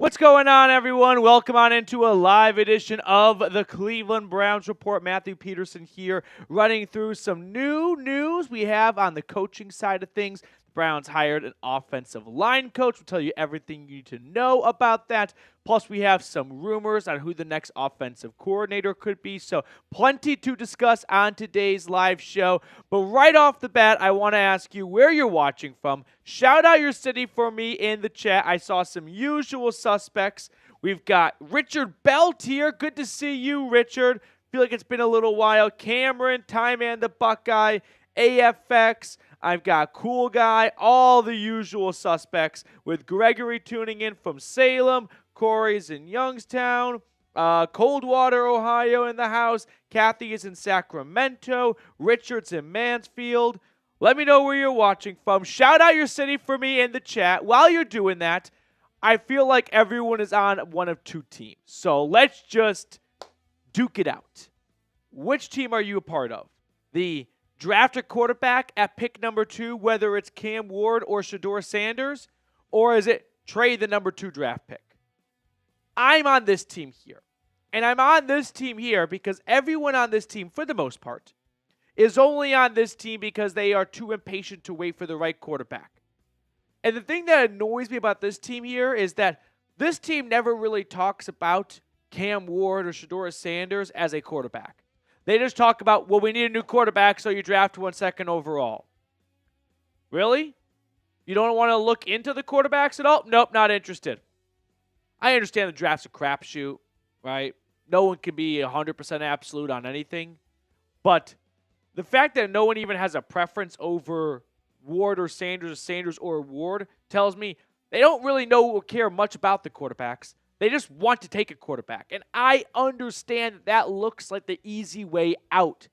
What's going on, everyone? Welcome on into a live edition of the Cleveland Browns Report. Matthew Peterson here, running through some new news we have on the coaching side of things. The Browns hired an offensive line coach. We'll tell you everything you need to know about that. Plus, we have some rumors on who the next offensive coordinator could be. So, plenty to discuss on today's live show. But right off the bat, I want to ask you where you're watching from. Shout out your city for me in the chat. I saw some usual suspects. We've got Richard Belt here. Good to see you, Richard. Feel like it's been a little while. Cameron, Time and the Buckeye, AFX. I've got Cool Guy, all the usual suspects, with Gregory tuning in from Salem. Corey's in Youngstown. Coldwater, Ohio in the house. Kathy is in Sacramento. Richard's in Mansfield. Let me know where you're watching from. Shout out your city for me in the chat. While you're doing that, I feel like everyone is on one of two teams. So let's just duke it out. Which team are you a part of? The draft a quarterback at pick number 2, whether it's Cam Ward or Shedeur Sanders, or is it trade the number 2 draft pick? I'm on this team here. And I'm on this team here because everyone on this team, for the most part, is only on this team because they are too impatient to wait for the right quarterback. And the thing that annoys me about this team here is that this team never really talks about Cam Ward or Shedeur Sanders as a quarterback. They just talk about, well, we need a new quarterback, so you draft 1 second overall. Really? You don't want to look into the quarterbacks at all? Nope, not interested. I understand the draft's a crapshoot, right? No one can be 100% absolute on anything. But the fact that no one even has a preference over Ward or Sanders or Ward tells me they don't really know or care much about the quarterbacks. They just want to take a quarterback. And I understand that looks like the easy way out.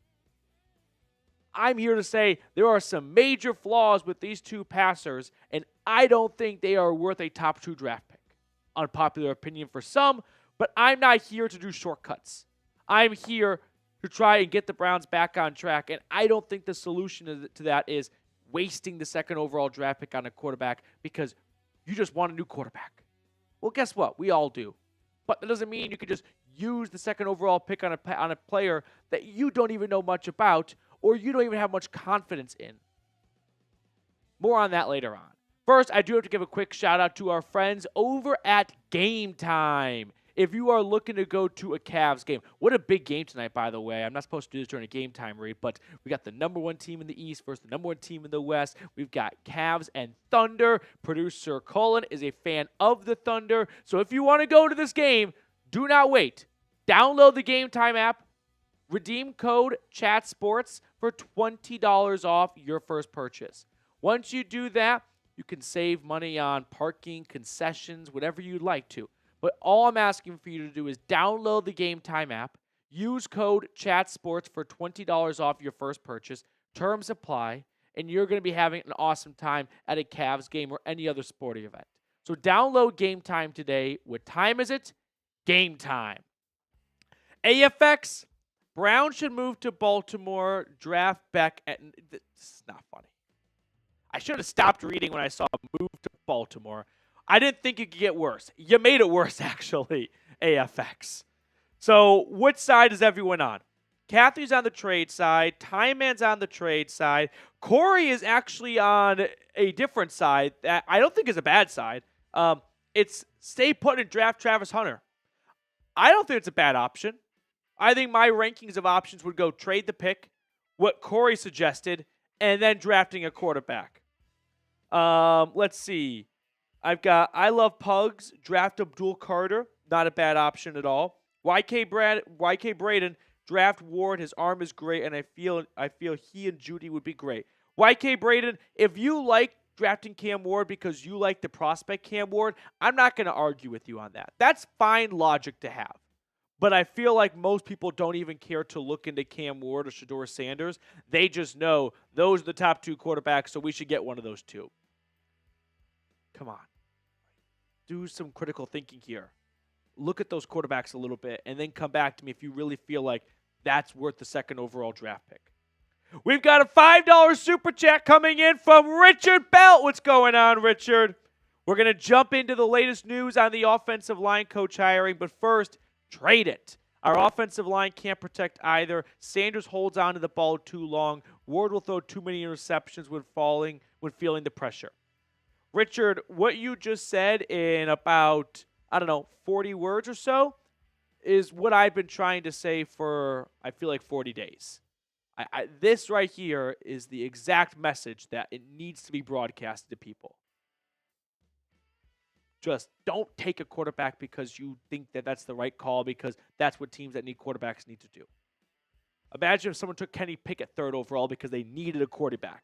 I'm here to say there are some major flaws with these two passers, and I don't think they are worth a top 2 draft pick. Unpopular opinion for some, but I'm not here to do shortcuts. I'm here to try and get the Browns back on track, and I don't think the solution to that is wasting the 2nd overall draft pick on a quarterback because you just want a new quarterback. Well, guess what? We all do. But that doesn't mean you can just use the 2nd overall pick on a player that you don't even know much about or you don't even have much confidence in. More on that later on. First, I do have to give a quick shout out to our friends over at Game Time. If you are looking to go to a Cavs game, what a big game tonight, by the way. I'm not supposed to do this during a Game Time read, but we got the number 1 team in the East versus the number 1 team in the West. We've got Cavs and Thunder. Producer Colin is a fan of the Thunder. So if you want to go to this game, do not wait. Download the Game Time app. Redeem code CHATSPORTS for $20 off your first purchase. Once you do that, you can save money on parking, concessions, whatever you'd like to. But all I'm asking for you to do is download the Game Time app, use code CHATSPORTS for $20 off your first purchase. Terms apply, and you're going to be having an awesome time at a Cavs game or any other sporting event. So download Game Time today. What time is it? Game time. AFX, Brown should move to Baltimore, draft Beck. This is not funny. I should have stopped reading when I saw move to Baltimore. I didn't think it could get worse. You made it worse, actually, AFX. So which side is everyone on? Kathy's on the trade side. Time Man's on the trade side. Corey is actually on a different side that I don't think is a bad side. It's stay put and draft Travis Hunter. I don't think it's a bad option. I think my rankings of options would go trade the pick, what Corey suggested, and then drafting a quarterback. Let's see. I've got I Love Pugs, draft Abdul Carter. Not a bad option at all. YK Braden, draft Ward. His arm is great, and I feel he and Judy would be great. YK Braden, if you like drafting Cam Ward because you like the prospect Cam Ward, I'm not going to argue with you on that. That's fine logic to have. But I feel like most people don't even care to look into Cam Ward or Shedeur Sanders. They just know those are the top 2 quarterbacks, so we should get one of those 2. Come on. Do some critical thinking here. Look at those quarterbacks a little bit, and then come back to me if you really feel like that's worth the 2nd overall draft pick. We've got a $5 super chat coming in from Richard Belt. What's going on, Richard? We're going to jump into the latest news on the offensive line coach hiring, but first, trade it. Our offensive line can't protect either. Sanders holds on to the ball too long. Ward will throw too many interceptions when feeling the pressure. Richard, what you just said in about, 40 words or so is what I've been trying to say for, I feel like, 40 days. This right here is the exact message that it needs to be broadcasted to people. Just don't take a quarterback because you think that that's the right call, because that's what teams that need quarterbacks need to do. Imagine if someone took Kenny Pickett 3rd overall because they needed a quarterback.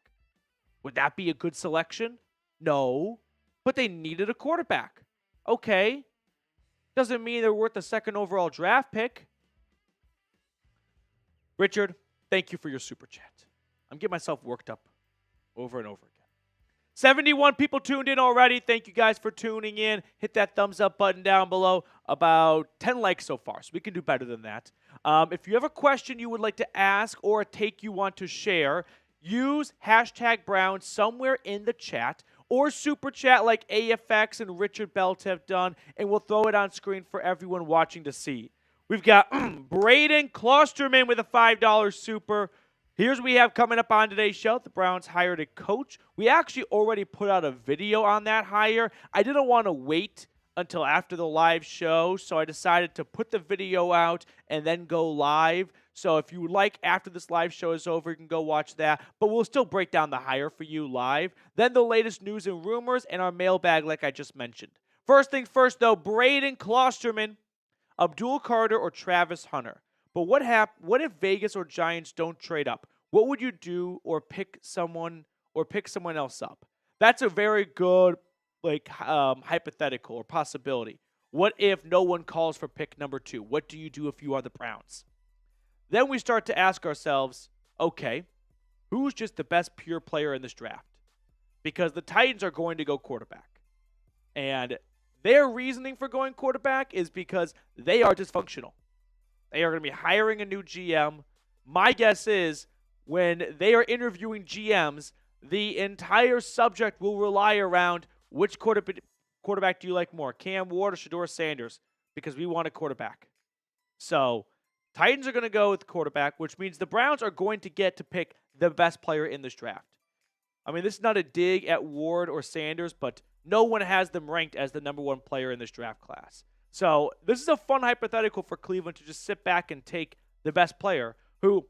Would that be a good selection? No, but they needed a quarterback. Okay. Doesn't mean they're worth the 2nd overall draft pick. Richard, thank you for your super chat. I'm getting myself worked up over and over again. 71 people tuned in already. Thank you guys for tuning in. Hit that thumbs up button down below. About 10 likes so far, so we can do better than that. If you have a question you would like to ask or a take you want to share, use hashtag Brown somewhere in the chat or super chat like AFX and Richard Belt have done, and we'll throw it on screen for everyone watching to see. We've got Braden Klosterman with a $5 super. Here's what we have coming up on today's show. The Browns hired a coach. We actually already put out a video on that hire. I didn't want to wait until after the live show, so I decided to put the video out and then go live. So if you would like, after this live show is over, you can go watch that. But we'll still break down the hire for you live. Then the latest news and rumors and our mailbag like I just mentioned. First things first, though, Braden Klosterman, Abdul Carter, or Travis Hunter. But what if Vegas or Giants don't trade up? What would you do or pick someone else up? That's a very good hypothetical or possibility. What if no one calls for pick number 2? What do you do if you are the Browns? Then we start to ask ourselves, okay, who's just the best pure player in this draft? Because the Titans are going to go quarterback. And their reasoning for going quarterback is because they are dysfunctional. They are going to be hiring a new GM. My guess is when they are interviewing GMs, the entire subject will rely around which quarterback do you like more, Cam Ward or Shedeur Sanders, because we want a quarterback. So Titans are going to go with quarterback, which means the Browns are going to get to pick the best player in this draft. I mean, this is not a dig at Ward or Sanders, but no one has them ranked as the number 1 player in this draft class. So this is a fun hypothetical for Cleveland to just sit back and take the best player, who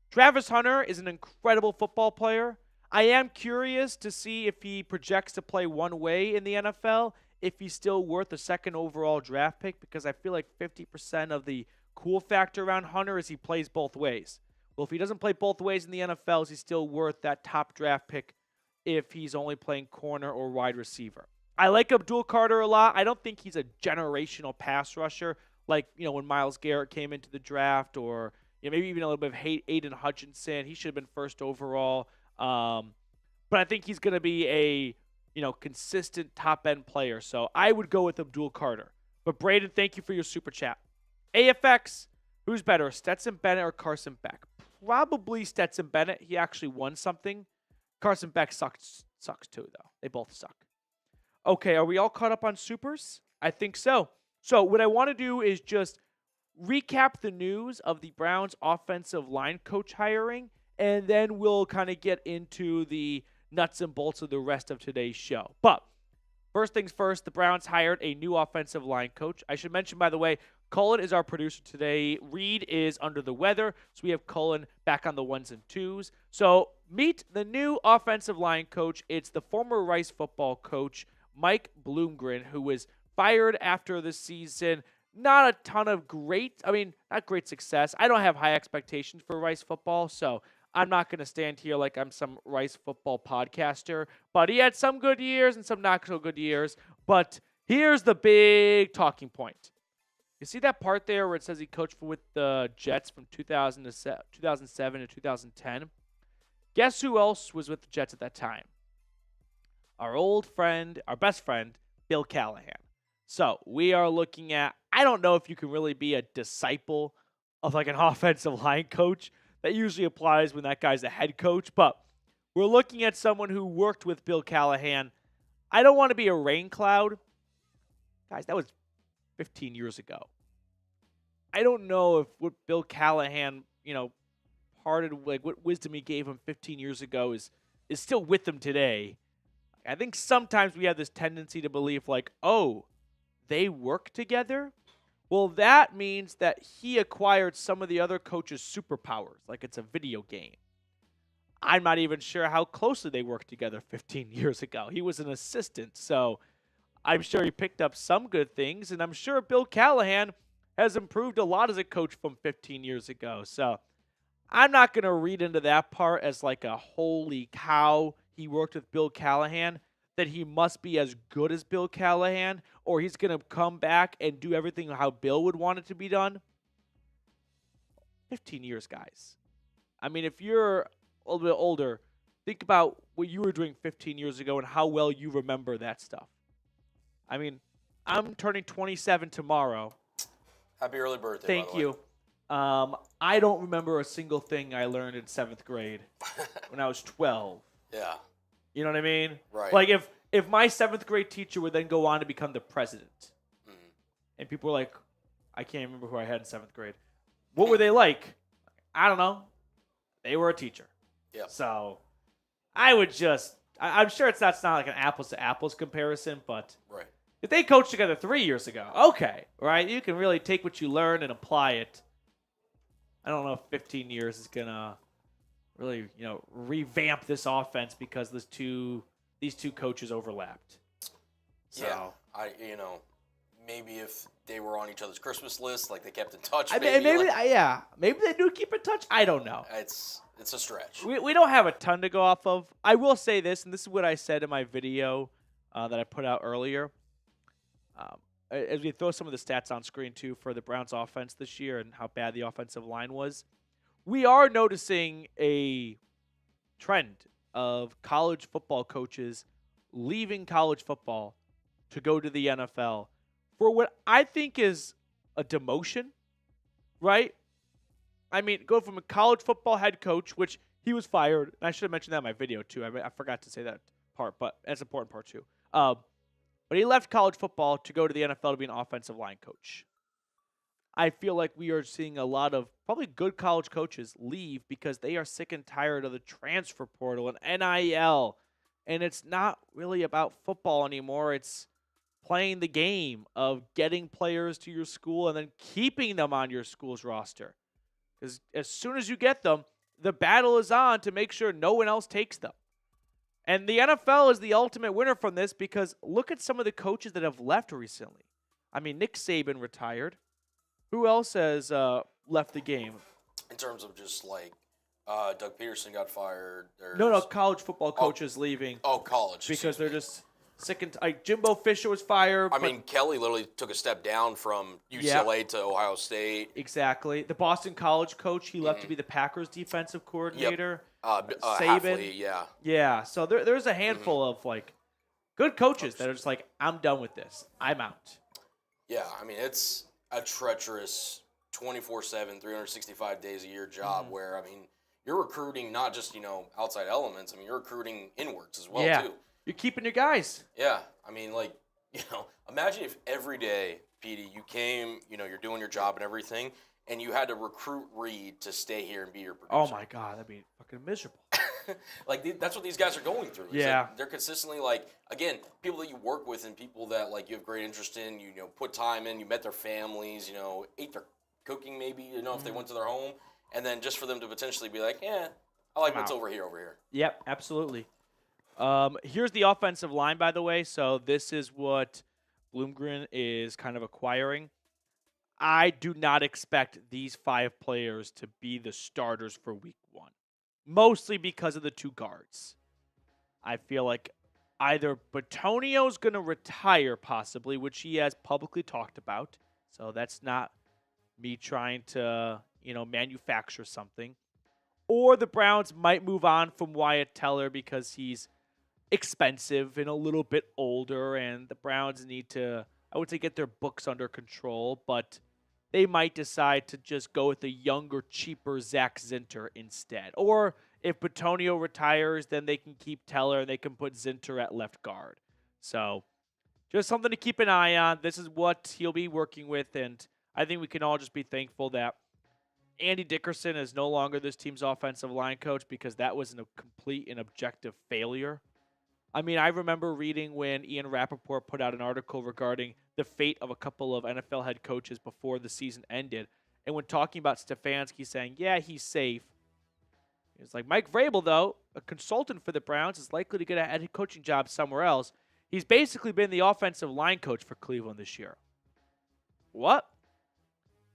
Travis Hunter is an incredible football player. I am curious to see if he projects to play one way in the NFL, if he's still worth a 2nd overall draft pick, because I feel like 50% of the cool factor around Hunter is he plays both ways. Well, if he doesn't play both ways in the NFL, is he still worth that top draft pick if he's only playing corner or wide receiver? I like Abdul Carter a lot. I don't think he's a generational pass rusher like, when Myles Garrett came into the draft, or maybe even a little bit of Aiden Hutchinson. He should have been 1st overall. But I think he's going to be a, consistent top-end player. So I would go with Abdul Carter. But Braden, thank you for your super chat. AFX, who's better, Stetson Bennett or Carson Beck? Probably Stetson Bennett. He actually won something. Carson Beck sucks too, though. They both suck. Okay, are we all caught up on supers? I think so. So what I want to do is just recap the news of the Browns offensive line coach hiring, and then we'll kind of get into the nuts and bolts of the rest of today's show. But first things first, the Browns hired a new offensive line coach. I should mention, by the way, Cullen is our producer today. Reed is under the weather, so we have Cullen back on the 1s and 2s. So meet the new offensive line coach. It's the former Rice football coach, Mike Bloomgren, who was fired after the season. Not a ton of not great success. I don't have high expectations for Rice football, so I'm not going to stand here like I'm some Rice football podcaster. But he had some good years and some not so good years. But here's the big talking point. You see that part there where it says he coached with the Jets from 2007 to 2010? Guess who else was with the Jets at that time? Our old friend, our best friend, Bill Callahan. So we are looking at, I don't know if you can really be a disciple of like an offensive line coach. That usually applies when that guy's a head coach. But we're looking at someone who worked with Bill Callahan. I don't want to be a rain cloud. Guys, that was 15 years ago. I don't know if what Bill Callahan, parted, like what wisdom he gave him 15 years ago is still with him today. I think sometimes we have this tendency to believe like, oh, they work together? Well, that means that he acquired some of the other coaches' superpowers, like it's a video game. I'm not even sure how closely they worked together 15 years ago. He was an assistant, so I'm sure he picked up some good things, and I'm sure Bill Callahan has improved a lot as a coach from 15 years ago. So I'm not going to read into that part as like a holy cow, he worked with Bill Callahan, that he must be as good as Bill Callahan, or he's going to come back and do everything how Bill would want it to be done. 15 years, guys. I mean, if you're a little bit older, think about what you were doing 15 years ago and how well you remember that stuff. I mean, I'm turning 27 tomorrow. Happy early birthday, Thank by the way. you. I don't remember a single thing I learned in 7th grade when I was 12. Yeah. You know what I mean? Right. Like if my 7th grade teacher would then go on to become the president, and people were like, I can't remember who I had in 7th grade. What were they like? I don't know. They were a teacher. Yeah. So I would I'm sure it's not like an apples to apples comparison, but Right. if they coached together 3 years ago, okay, right? You can really take what you learned and apply it. I don't know if 15 years is gonna really, revamp this offense because these two coaches overlapped. So, yeah, maybe if they were on each other's Christmas list, like they kept in touch. Maybe they do keep in touch. I don't know. It's a stretch. We don't have a ton to go off of. I will say this, and this is what I said in my video that I put out earlier. As we throw some of the stats on screen too for the Browns offense this year and how bad the offensive line was, we are noticing a trend of college football coaches leaving college football to go to the NFL for what I think is a demotion, right? I mean, go from a college football head coach, which he was fired, and I should have mentioned that in my video too. I forgot to say that part, but that's an important part too. But he left college football to go to the NFL to be an offensive line coach. I feel like we are seeing a lot of probably good college coaches leave because they are sick and tired of the transfer portal and NIL. And it's not really about football anymore. It's playing the game of getting players to your school and then keeping them on your school's roster. Because as soon as you get them, the battle is on to make sure no one else takes them. And the NFL is the ultimate winner from this because look at some of the coaches that have left recently. I mean, Nick Saban retired. Who else has left the game? In terms of just like Doug Peterson got fired. No, college football coaches leaving. Oh, college. Because they're just sick and like Jimbo Fisher was fired. I mean, Kelly literally took a step down from UCLA to Ohio State. Exactly. The Boston College coach, he left to be the Packers defensive coordinator. Saban. Halfley, yeah. Yeah, so there's a handful of like good coaches that are just like, I'm done with this. I'm out. Yeah, I mean, it's a treacherous 24/7, 365 days a year job where, I mean, you're recruiting not just, outside elements. I mean, you're recruiting inwards as well, too. You're keeping your guys. Yeah. I mean, like, imagine if every day, Petey, you came, you're doing your job and everything, and you had to recruit Reed to stay here and be your producer. Oh, my God. That'd be fucking miserable. Like, that's what these guys are going through. Yeah. Like, they're consistently, like, again, people that you work with and people that, like, you have great interest in, put time in, you met their families, ate their cooking maybe, if they went to their home, and then just for them to potentially be like, I like what's over here. Yep, absolutely. Here's the offensive line, by the way. So this is what Bloomgren is kind of acquiring. I do not expect these 5 players to be the starters for week 1, mostly because of the 2 guards. I feel like either Bitonio's going to retire possibly, which he has publicly talked about. So that's not me trying to, manufacture something. Or the Browns might move on from Wyatt Teller because he's expensive and a little bit older, and the Browns need to, I would say, get their books under control, but they might decide to just go with a younger, cheaper Zach Zinter instead. Or if Bitonio retires, then they can keep Teller and they can put Zinter at left guard. So just something to keep an eye on. This is what he'll be working with, and I think we can all just be thankful that Andy Dickerson is no longer this team's offensive line coach because that was a complete and objective failure. I mean, I remember reading when Ian Rappaport put out an article regarding the fate of a couple of NFL head coaches before the season ended. And when talking about Stefanski saying, yeah, he's safe, it's like Mike Vrabel, though, a consultant for the Browns, is likely to get a head coaching job somewhere else. He's basically been the offensive line coach for Cleveland this year. What?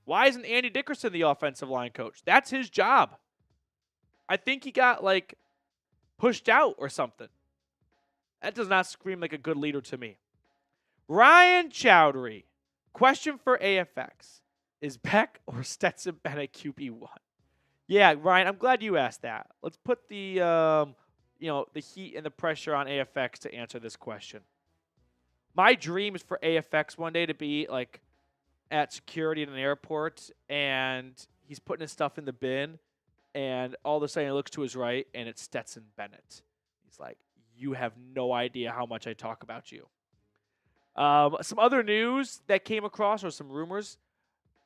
Why isn't Andy Dickerson the offensive line coach? That's his job. I think he got, pushed out or something. That does not scream like a good leader to me. Ryan Chowdhury. Question for AFX. Is Beck or Stetson Bennett QB1? Yeah, Ryan, I'm glad you asked that. Let's put the the heat and the pressure on AFX to answer this question. My dream is for AFX one day to be at security at an airport, and he's putting his stuff in the bin, and all of a sudden he looks to his right, and it's Stetson Bennett. He's like, you have no idea how much I talk about you. Some other news that came across, or some rumors.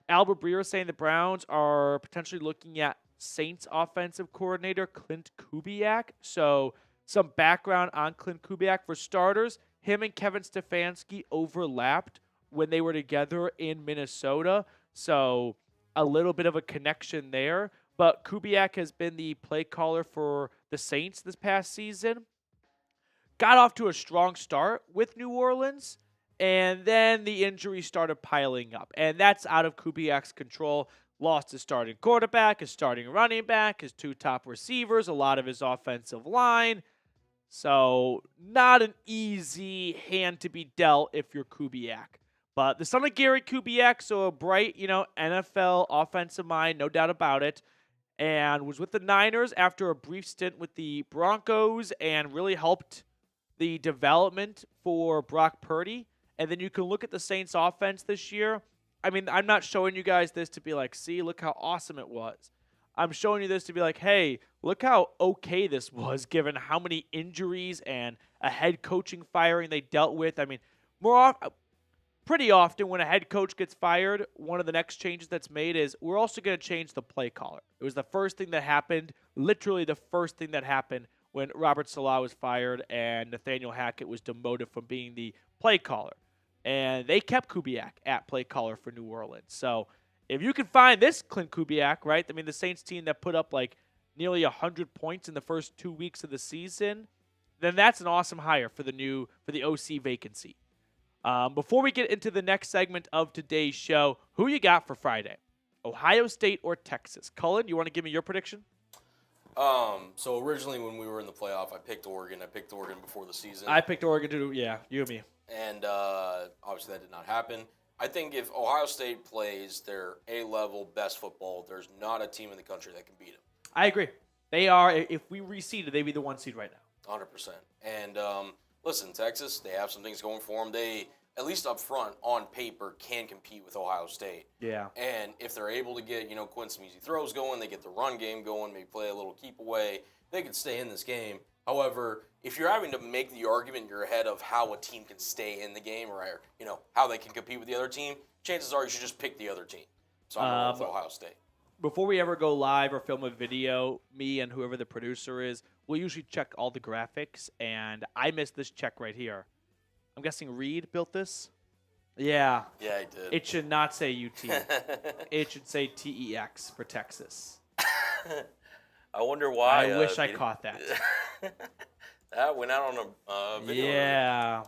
Albert Breer saying the Browns are potentially looking at Saints offensive coordinator Klint Kubiak. So some background on Klint Kubiak. For starters, him and Kevin Stefanski overlapped when they were together in Minnesota. So a little bit of a connection there. But Kubiak has been the play caller for the Saints this past season. Got off to a strong start with New Orleans, and then the injuries started piling up. And that's out of Kubiak's control. Lost his starting quarterback, his starting running back, his two top receivers, a lot of his offensive line. So not an easy hand to be dealt if you're Kubiak. But the son of Gary Kubiak, so a bright, NFL offensive mind, no doubt about it, and was with the Niners after a brief stint with the Broncos and really helped the development for Brock Purdy. And then you can look at the Saints offense this year. I mean, I'm not showing you guys this to be like, see, look how awesome it was. I'm showing you this to be like, hey, look how okay this was given how many injuries and a head coaching firing they dealt with. I mean, pretty often when a head coach gets fired, one of the next changes that's made is we're also going to change the play caller. It was the first thing that happened, literally the first thing that happened when Robert Saleh was fired and Nathaniel Hackett was demoted from being the play caller. And they kept Kubiak at play caller for New Orleans. So if you can find this Klint Kubiak, right? I mean, the Saints team that put up nearly 100 points in the first 2 weeks of the season, then that's an awesome hire for the OC vacancy. Before we get into the next segment of today's show, who you got for Friday? Ohio State or Texas? Cullen, you want to give me your prediction? So originally when we were in the playoff, I picked Oregon. I picked Oregon before the season. I picked Oregon too. Yeah, you and me. And obviously that did not happen. I think if Ohio State plays their A-level best football, there's not a team in the country that can beat them. I agree. They are. If we reseeded, they'd be the 1 seed right now. 100%. And listen, Texas, they have some things going for them. They, at least up front, on paper, can compete with Ohio State. Yeah. And if they're able to get, Quinn some easy throws going, they get the run game going, maybe play a little keep away, they could stay in this game. However, if you're having to make the argument in your head of how a team can stay in the game or, how they can compete with the other team, chances are you should just pick the other team. So I'm going with Ohio State. Before we ever go live or film a video, me and whoever the producer is, we'll usually check all the graphics, and I missed this check right here. I'm guessing Reed built this? Yeah. Yeah, he did. It should not say UT. It should say TEX for Texas. I wonder why. I wish I caught that. That went out on a video. Yeah.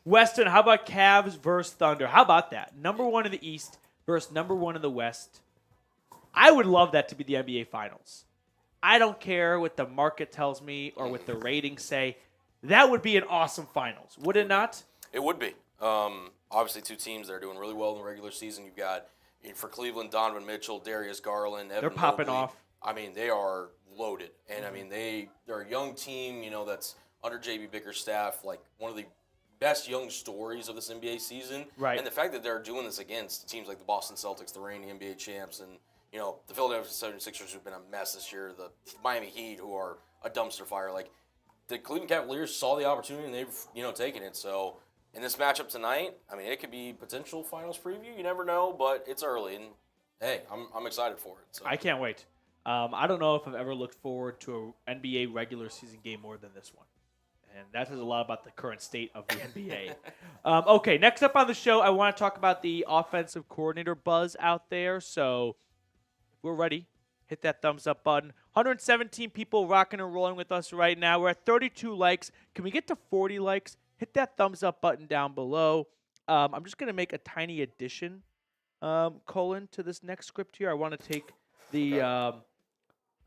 Weston, how about Cavs versus Thunder? How about that? Number 1 in the East versus number 1 in the West. I would love that to be the NBA Finals. I don't care what the market tells me or what the ratings say. That would be an awesome Finals, would it not? It would be. Obviously, two teams that are doing really well in the regular season. You've got, for Cleveland, Donovan Mitchell, Darius Garland, Evan They're popping Mobley. off. I mean, they are loaded. And, I mean, they're a young team, that's under J.B. Bickerstaff, one of the best young stories of this NBA season. Right. And the fact that they're doing this against teams like the Boston Celtics, the reigning NBA champs, and, the Philadelphia 76ers who've been a mess this year, the Miami Heat who are a dumpster fire. the Cleveland Cavaliers saw the opportunity and they've taken it. So in this matchup tonight, I mean, it could be potential finals preview. You never know, but it's early, and hey, I'm excited for it. So. I can't wait. I don't know if I've ever looked forward to an NBA regular season game more than this one. And that says a lot about the current state of the NBA. Okay, next up on the show, I want to talk about the offensive coordinator buzz out there. So if we're ready, hit that thumbs up button. 117 people rocking and rolling with us right now. We're at 32 likes. Can we get to 40 likes? Hit that thumbs up button down below. I'm just going to make a tiny addition, to this next script here. I want to take the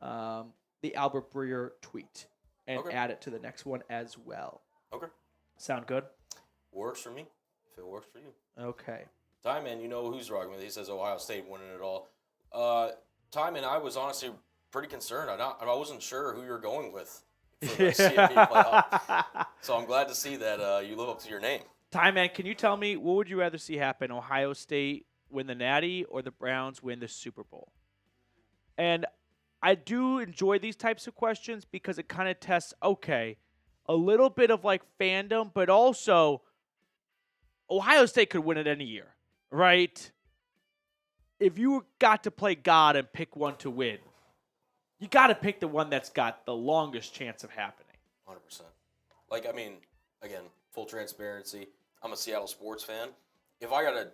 Albert Breer tweet and add it to the next one as well. Okay. Sound good? Works for me. If it works for you. Okay. Tyman, you know who's rocking with. He says Ohio State winning it all. Tyman, I was honestly pretty concerned. I wasn't sure who you're going with for the CFP playoff. So I'm glad to see that you live up to your name. Tyman, can you tell me, what would you rather see happen? Ohio State win the Natty or the Browns win the Super Bowl? And I do enjoy these types of questions because it kind of tests, a little bit of like fandom, but also Ohio State could win it any year, right? If you got to play God and pick one to win, you got to pick the one that's got the longest chance of happening. 100%. Like, I mean, again, full transparency, I'm a Seattle sports fan. If I got to,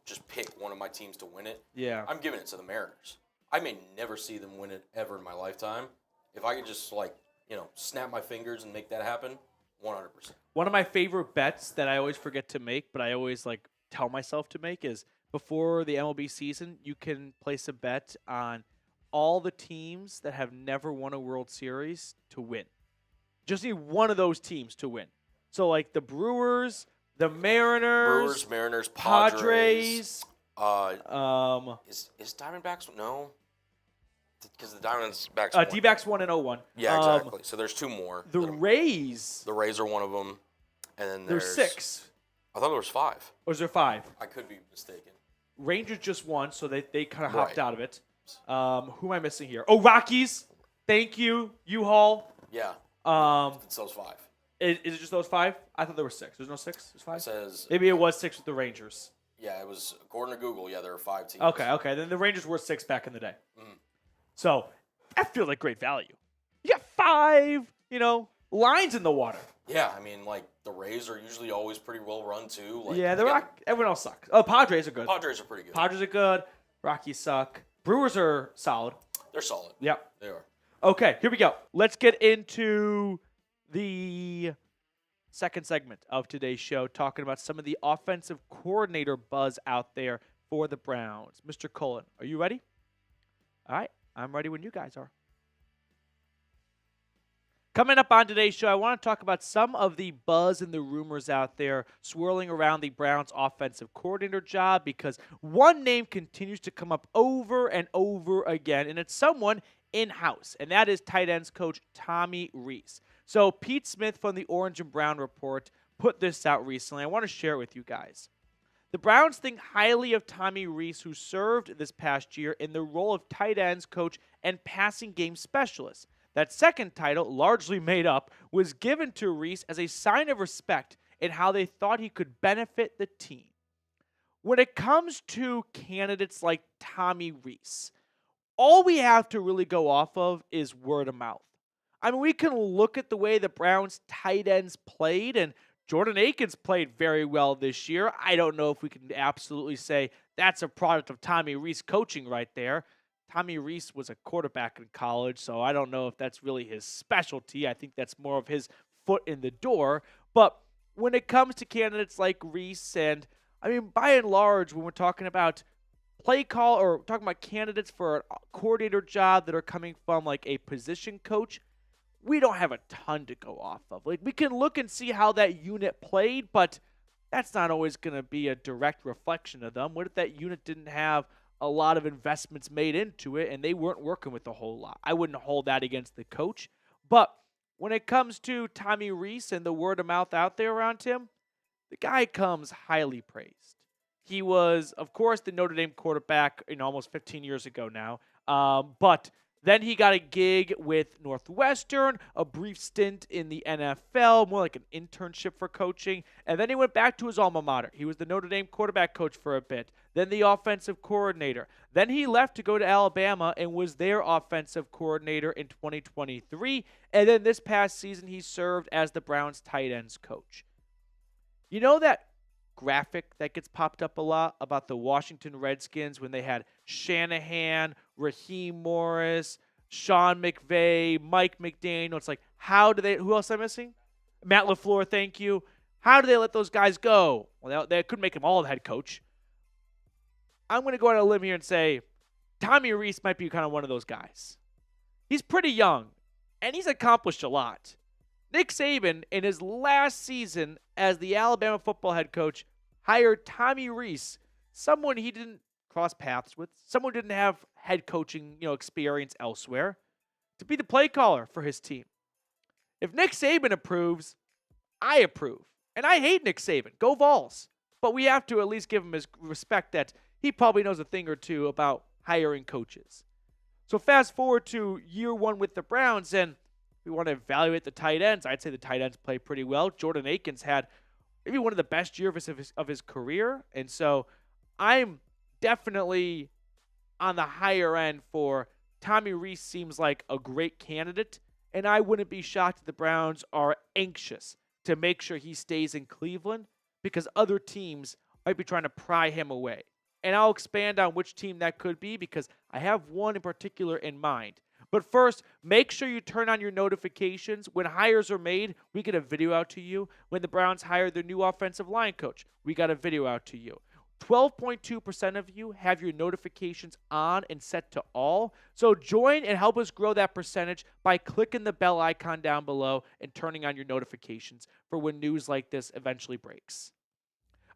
just pick one of my teams to win it, I'm giving it to the Mariners. I may never see them win it ever in my lifetime. If I could just, snap my fingers and make that happen, 100%. One of my favorite bets that I always forget to make, but I always, tell myself to make is before the MLB season, you can place a bet on all the teams that have never won a World Series to win. Just need one of those teams to win. So, the Brewers, the Mariners, Padres. Is Diamondbacks? No. Because the Diamondbacks won. D-backs won in 01. Yeah, exactly. So there's two more. The Rays. The Rays are one of them. And then there's 6. I thought there was 5. Or is there 5? I could be mistaken. Rangers just won, so they kind of hopped out of it. Who am I missing here? Oh, Rockies. Thank you, U-Haul. Yeah. It's those 5. Is it just those 5? I thought there were 6. There's no 6? There's 5? It says maybe it was 6 with the Rangers. Yeah, it was, according to Google, there are 5 teams. Okay. Then the Rangers were 6 back in the day. So that feels like great value. You got 5, lines in the water. Yeah, I mean, the Rays are usually always pretty well run, too. Everyone else sucks. Oh, Padres are good. Padres are pretty good. Padres are good. Rockies suck. Brewers are solid. They're solid. Yep. They are. Okay, here we go. Let's get into the second segment of today's show, talking about some of the offensive coordinator buzz out there for the Browns. Mr. Cullen, are you ready? All right, I'm ready when you guys are. Coming up on today's show, I want to talk about some of the buzz and the rumors out there swirling around the Browns' offensive coordinator job, because one name continues to come up over and over again, and it's someone in-house, and that is tight ends coach Tommy Rees. So Pete Smith from the Orange and Brown Report put this out recently. I want to share it with you guys. The Browns think highly of Tommy Rees, who served this past year in the role of tight ends coach and passing game specialist. That second title, largely made up, was given to Rees as a sign of respect in how they thought he could benefit the team. When it comes to candidates like Tommy Rees, all we have to really go off of is word of mouth. I mean, we can look at the way the Browns tight ends played, and Jordan Akins played very well this year. I don't know if we can absolutely say that's a product of Tommy Rees coaching right there. Tommy Rees was a quarterback in college, so I don't know if that's really his specialty. I think that's more of his foot in the door. But when it comes to candidates like Rees, and I mean, by and large, when we're talking about play call or talking about candidates for a coordinator job that are coming from a position coach, we don't have a ton to go off of. We can look and see how that unit played, but that's not always going to be a direct reflection of them. What if that unit didn't have a lot of investments made into it and they weren't working with a whole lot? I wouldn't hold that against the coach. But when it comes to Tommy Rees and the word of mouth out there around him, the guy comes highly praised. He was, of course, the Notre Dame quarterback, almost 15 years ago now. But Then he got a gig with Northwestern, a brief stint in the NFL, more like an internship for coaching. And then he went back to his alma mater. He was the Notre Dame quarterback coach for a bit, then the offensive coordinator. Then he left to go to Alabama and was their offensive coordinator in 2023. And then this past season, he served as the Browns tight ends coach. You know that graphic that gets popped up a lot about the Washington Redskins when they had Shanahan, Raheem Morris, Sean McVay, Mike McDaniel? It's like, who else am I missing? Matt LaFleur, thank you. How do they let those guys go? Well, they couldn't make him all the head coach. I'm going to go on a limb here and say Tommy Rees might be kind of one of those guys. He's pretty young, and he's accomplished a lot. Nick Saban, in his last season as the Alabama football head coach, hired Tommy Rees, someone he didn't cross paths with, someone who didn't have head coaching, experience elsewhere, to be the play caller for his team. If Nick Saban approves, I approve. And I hate Nick Saban. Go Vols. But we have to at least give him his respect that he probably knows a thing or two about hiring coaches. So fast forward to year one with the Browns, and we want to evaluate the tight ends. I'd say the tight ends play pretty well. Jordan Akins had maybe one of the best years of his career. And so I'm definitely on the higher end for Tommy Rees. Seems like a great candidate. And I wouldn't be shocked if the Browns are anxious to make sure he stays in Cleveland because other teams might be trying to pry him away. And I'll expand on which team that could be because I have one in particular in mind. But first, make sure you turn on your notifications. When hires are made, we get a video out to you. When the Browns hired their new offensive line coach, we got a video out to you. 12.2% of you have your notifications on and set to all. So join and help us grow that percentage by clicking the bell icon down below and turning on your notifications for when news like this eventually breaks.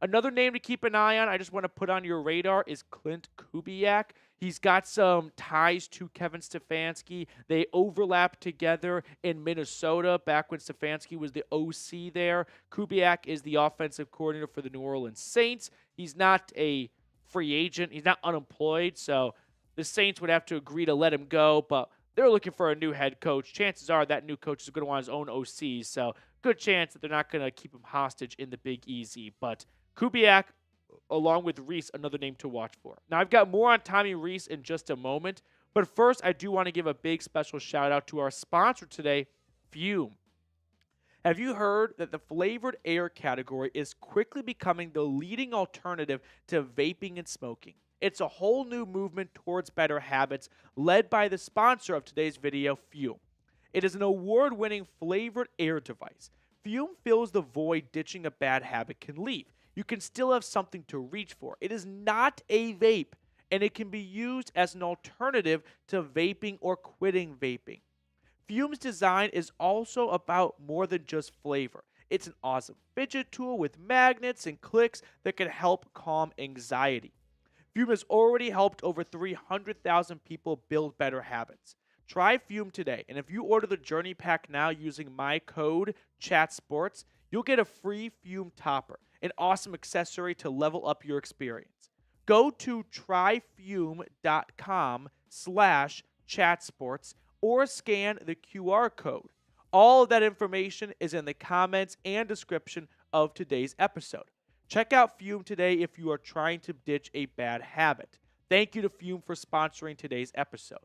Another name to keep an eye on, I just want to put on your radar, is Klint Kubiak. He's got some ties to Kevin Stefanski. They overlap together in Minnesota back when Stefanski was the OC there. Kubiak is the offensive coordinator for the New Orleans Saints. He's not a free agent. He's not unemployed, so the Saints would have to agree to let him go, but they're looking for a new head coach. Chances are that new coach is going to want his own OCs, so good chance that they're not going to keep him hostage in the Big Easy, but Kubiak, along with Rees, another name to watch for. Now, I've got more on Tommy Rees in just a moment, but first, I do want to give a big special shout out to our sponsor today, Fume. Have you heard that the flavored air category is quickly becoming the leading alternative to vaping and smoking? It's a whole new movement towards better habits, led by the sponsor of today's video, Fume. It is an award-winning flavored air device. Fume fills the void ditching a bad habit can leave. You can still have something to reach for. It is not a vape, and it can be used as an alternative to vaping or quitting vaping. Fume's design is also about more than just flavor. It's an awesome fidget tool with magnets and clicks that can help calm anxiety. Fume has already helped over 300,000 people build better habits. Try Fume today, and if you order the Journey Pack now using my code CHATSPORTS, you'll get a free Fume topper, an awesome accessory to level up your experience. Go to tryfume.com/chatsports or scan the QR code. All of that information is in the comments and description of today's episode. Check out Fume today if you are trying to ditch a bad habit. Thank you to Fume for sponsoring today's episode.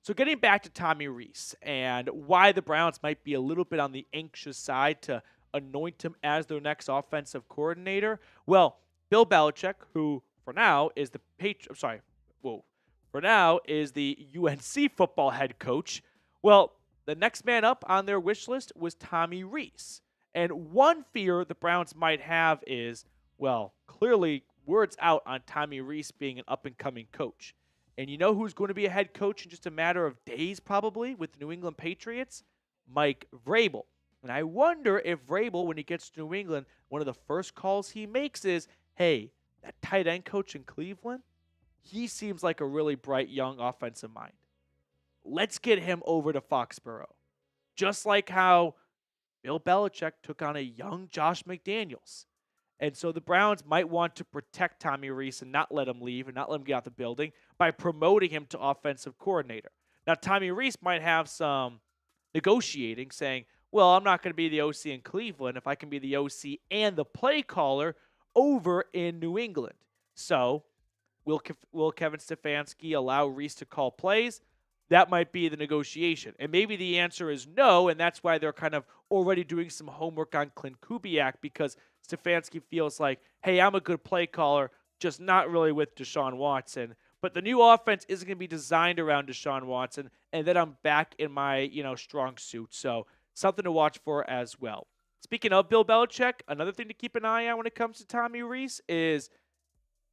So getting back to Tommy Rees and why the Browns might be a little bit on the anxious side to anoint him as their next offensive coordinator. Well, Bill Belichick, who for now is the UNC football head coach. Well, the next man up on their wish list was Tommy Rees. And one fear the Browns might have is, well, clearly word's out on Tommy Rees being an up-and-coming coach. And you know who's going to be a head coach in just a matter of days probably with the New England Patriots? Mike Vrabel. And I wonder if Vrabel, when he gets to New England, one of the first calls he makes is, hey, that tight end coach in Cleveland, he seems like a really bright young offensive mind. Let's get him over to Foxborough. Just like how Bill Belichick took on a young Josh McDaniels. And so the Browns might want to protect Tommy Rees and not let him leave and not let him get out the building by promoting him to offensive coordinator. Now, Tommy Rees might have some negotiating, saying, well, I'm not going to be the OC in Cleveland if I can be the OC and the play caller over in New England. So, will Kevin Stefanski allow Rees to call plays? That might be the negotiation. And maybe the answer is no, and that's why they're kind of already doing some homework on Klint Kubiak, because Stefanski feels like, hey, I'm a good play caller, just not really with Deshaun Watson. But the new offense isn't going to be designed around Deshaun Watson, and then I'm back in my, strong suit. So something to watch for as well. Speaking of Bill Belichick, another thing to keep an eye on when it comes to Tommy Rees is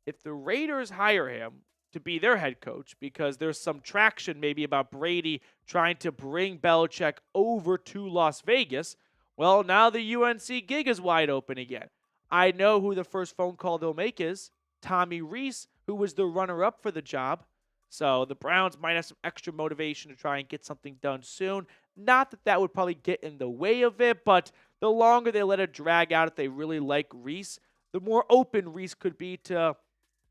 if the Raiders hire him to be their head coach, because there's some traction maybe about Brady trying to bring Belichick over to Las Vegas, well, now the UNC gig is wide open again. I know who the first phone call they'll make is Tommy Rees, who was the runner-up for the job. So the Browns might have some extra motivation to try and get something done soon. Not that that would probably get in the way of it, but the longer they let it drag out, if they really like Rees, the more open Rees could be to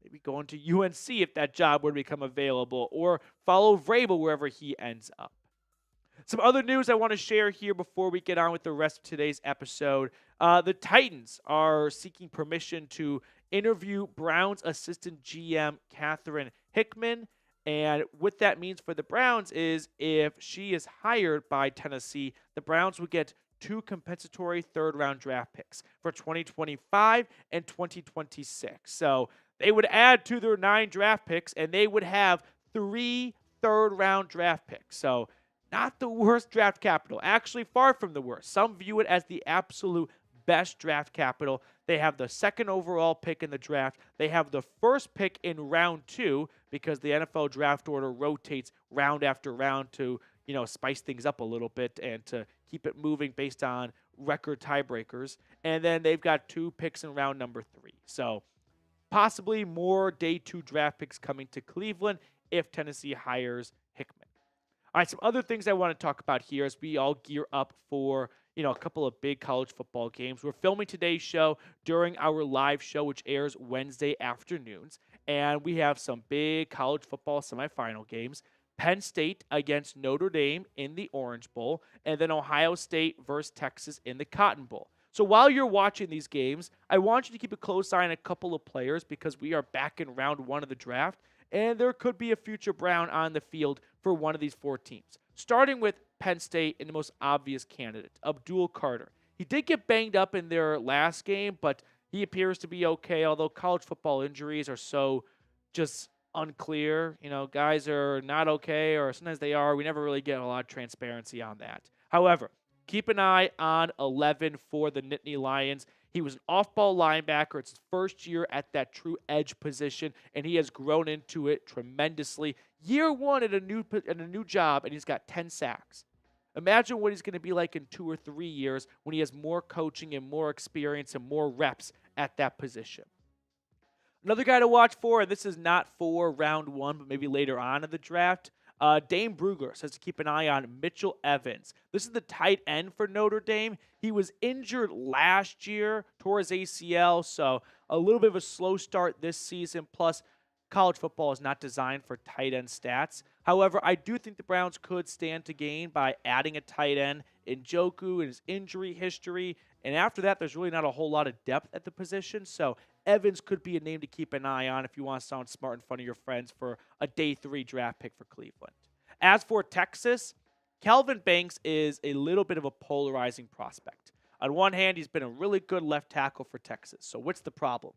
maybe going to UNC if that job were to become available, or follow Vrabel wherever he ends up. Some other news I want to share here before we get on with the rest of today's episode. The Titans are seeking permission to interview Browns assistant GM Catherine Hickman. And what that means for the Browns is if she is hired by Tennessee, the Browns would get 2 compensatory third-round draft picks for 2025 and 2026. So they would add to their 9 draft picks, and they would have 3 third-round draft picks. So not the worst draft capital. Actually, far from the worst. Some view it as the absolute best draft capital. They have the 2nd overall pick in the draft. They have the 1st pick in round 2 because the NFL draft order rotates round after round to, spice things up a little bit and to keep it moving based on record tiebreakers. And then they've got 2 picks in round number 3. So possibly more day 2 draft picks coming to Cleveland if Tennessee hires Hickman. All right, some other things I want to talk about here as we all gear up for, a couple of big college football games. We're filming today's show during our live show, which airs Wednesday afternoons. And we have some big college football semifinal games. Penn State against Notre Dame in the Orange Bowl, and then Ohio State versus Texas in the Cotton Bowl. So while you're watching these games, I want you to keep a close eye on a couple of players because we are back in round 1 of the draft, and there could be a future Brown on the field for one of these 4 teams. Starting with Penn State and the most obvious candidate, Abdul Carter. He did get banged up in their last game, but he appears to be okay, although college football injuries are so just unclear. Guys are not okay, or sometimes they are. We never really get a lot of transparency on that. However, keep an eye on 11 for the Nittany Lions. He was an off-ball linebacker. It's his first year at that true edge position, and he has grown into it tremendously. Year 1 at a new job, and he's got 10 sacks. Imagine what he's going to be like in 2 or 3 years when he has more coaching and more experience and more reps at that position. Another guy to watch for, and this is not for round 1, but maybe later on in the draft, Dane Brugler says to keep an eye on Mitchell Evans. This is the tight end for Notre Dame. He was injured last year, tore his ACL, so a little bit of a slow start this season. Plus, college football is not designed for tight end stats. However, I do think the Browns could stand to gain by adding a tight end in Njoku and his injury history. And after that, there's really not a whole lot of depth at the position. So Evans could be a name to keep an eye on if you want to sound smart in front of your friends for a day 3 draft pick for Cleveland. As for Texas, Calvin Banks is a little bit of a polarizing prospect. On one hand, he's been a really good left tackle for Texas. So what's the problem?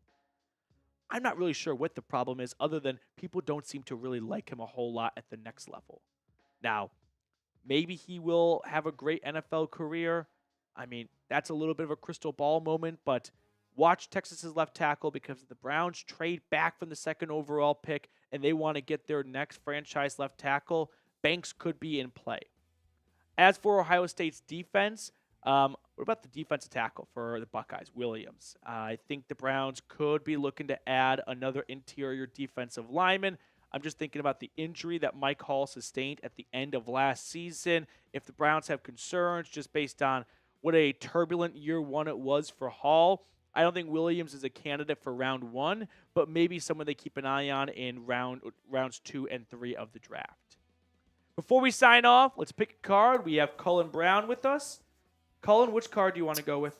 I'm not really sure what the problem is other than people don't seem to really like him a whole lot at the next level. Now, maybe he will have a great NFL career. I mean, that's a little bit of a crystal ball moment, but watch Texas's left tackle because if the Browns trade back from the 2nd overall pick and they want to get their next franchise left tackle, Banks could be in play. As for Ohio State's defense, what about the defensive tackle for the Buckeyes, Williams? I think the Browns could be looking to add another interior defensive lineman. I'm just thinking about the injury that Mike Hall sustained at the end of last season. If the Browns have concerns just based on what a turbulent year 1 it was for Hall, I don't think Williams is a candidate for round 1, but maybe someone they keep an eye on in rounds 2 and 3 of the draft. Before we sign off, let's pick a card. We have Cullen Brown with us. Cullen, which card do you want to go with?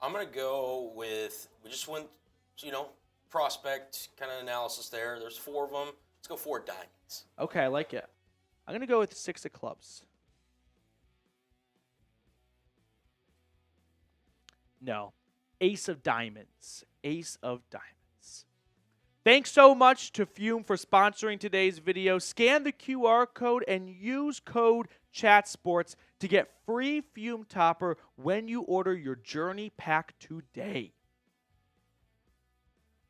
I'm going to go with, we just went, prospect kind of analysis there. There's 4 of them. Let's go 4 diamonds. Okay, I like it. I'm going to go with 6 of clubs. No. Ace of diamonds. Ace of diamonds. Thanks so much to Fume for sponsoring today's video. Scan the QR code and use code CHATSPORTS to get free Fume Topper when you order your Journey Pack today.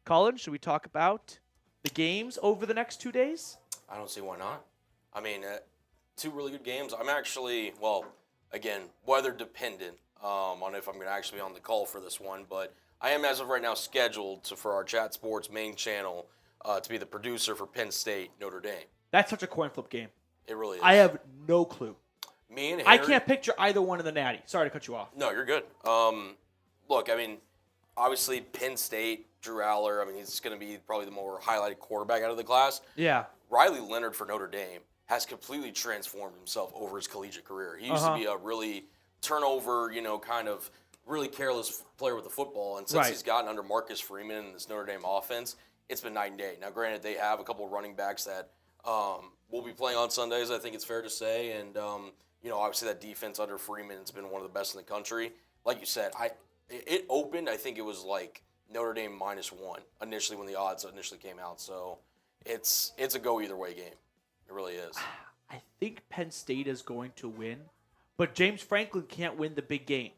Colin, should we talk about the games over the next 2 days? I don't see why not. I mean, 2 really good games. I'm actually, again, weather dependent on if I'm going to actually be on the call for this one, but I am, as of right now, scheduled for our Chat Sports main channel to be the producer for Penn State Notre Dame. That's such a coin flip game. It really is. I have no clue. Me and I Harry, can't picture either one in the Natty. Sorry to cut you off. No, you're good. Look, I mean, obviously Penn State, Drew Aller, I mean, he's going to be probably the more highlighted quarterback out of the class. Yeah. Riley Leonard for Notre Dame has completely transformed himself over his collegiate career. He used to be a really turnover, kind of really careless player with the football. And since he's gotten under Marcus Freeman in this Notre Dame offense, it's been night and day. Now, granted, they have a couple of running backs that will be playing on Sundays, I think it's fair to say. And, obviously that defense under Freeman has been one of the best in the country. Like you said, it opened, I think it was like Notre Dame -1 initially when the odds initially came out. So it's a go either way game. It really is. I think Penn State is going to win, but James Franklin can't win the big game.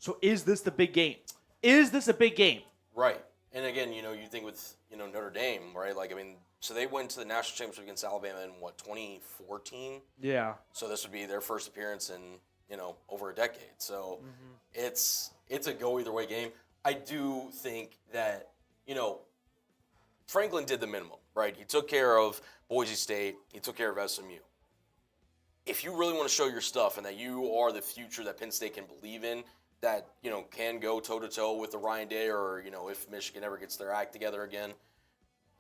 So is this the big game? Is this a big game? Right. And again, you think with, Notre Dame, right? Like, I mean, so they went to the national championship against Alabama in 2014? Yeah. So this would be their first appearance in, over a decade. So it's a go either way game. I do think that, Franklin did the minimum, right? He took care of Boise State. He took care of SMU. If you really want to show your stuff and that you are the future that Penn State can believe in, that, can go toe-to-toe with the Ryan Day or, if Michigan ever gets their act together again,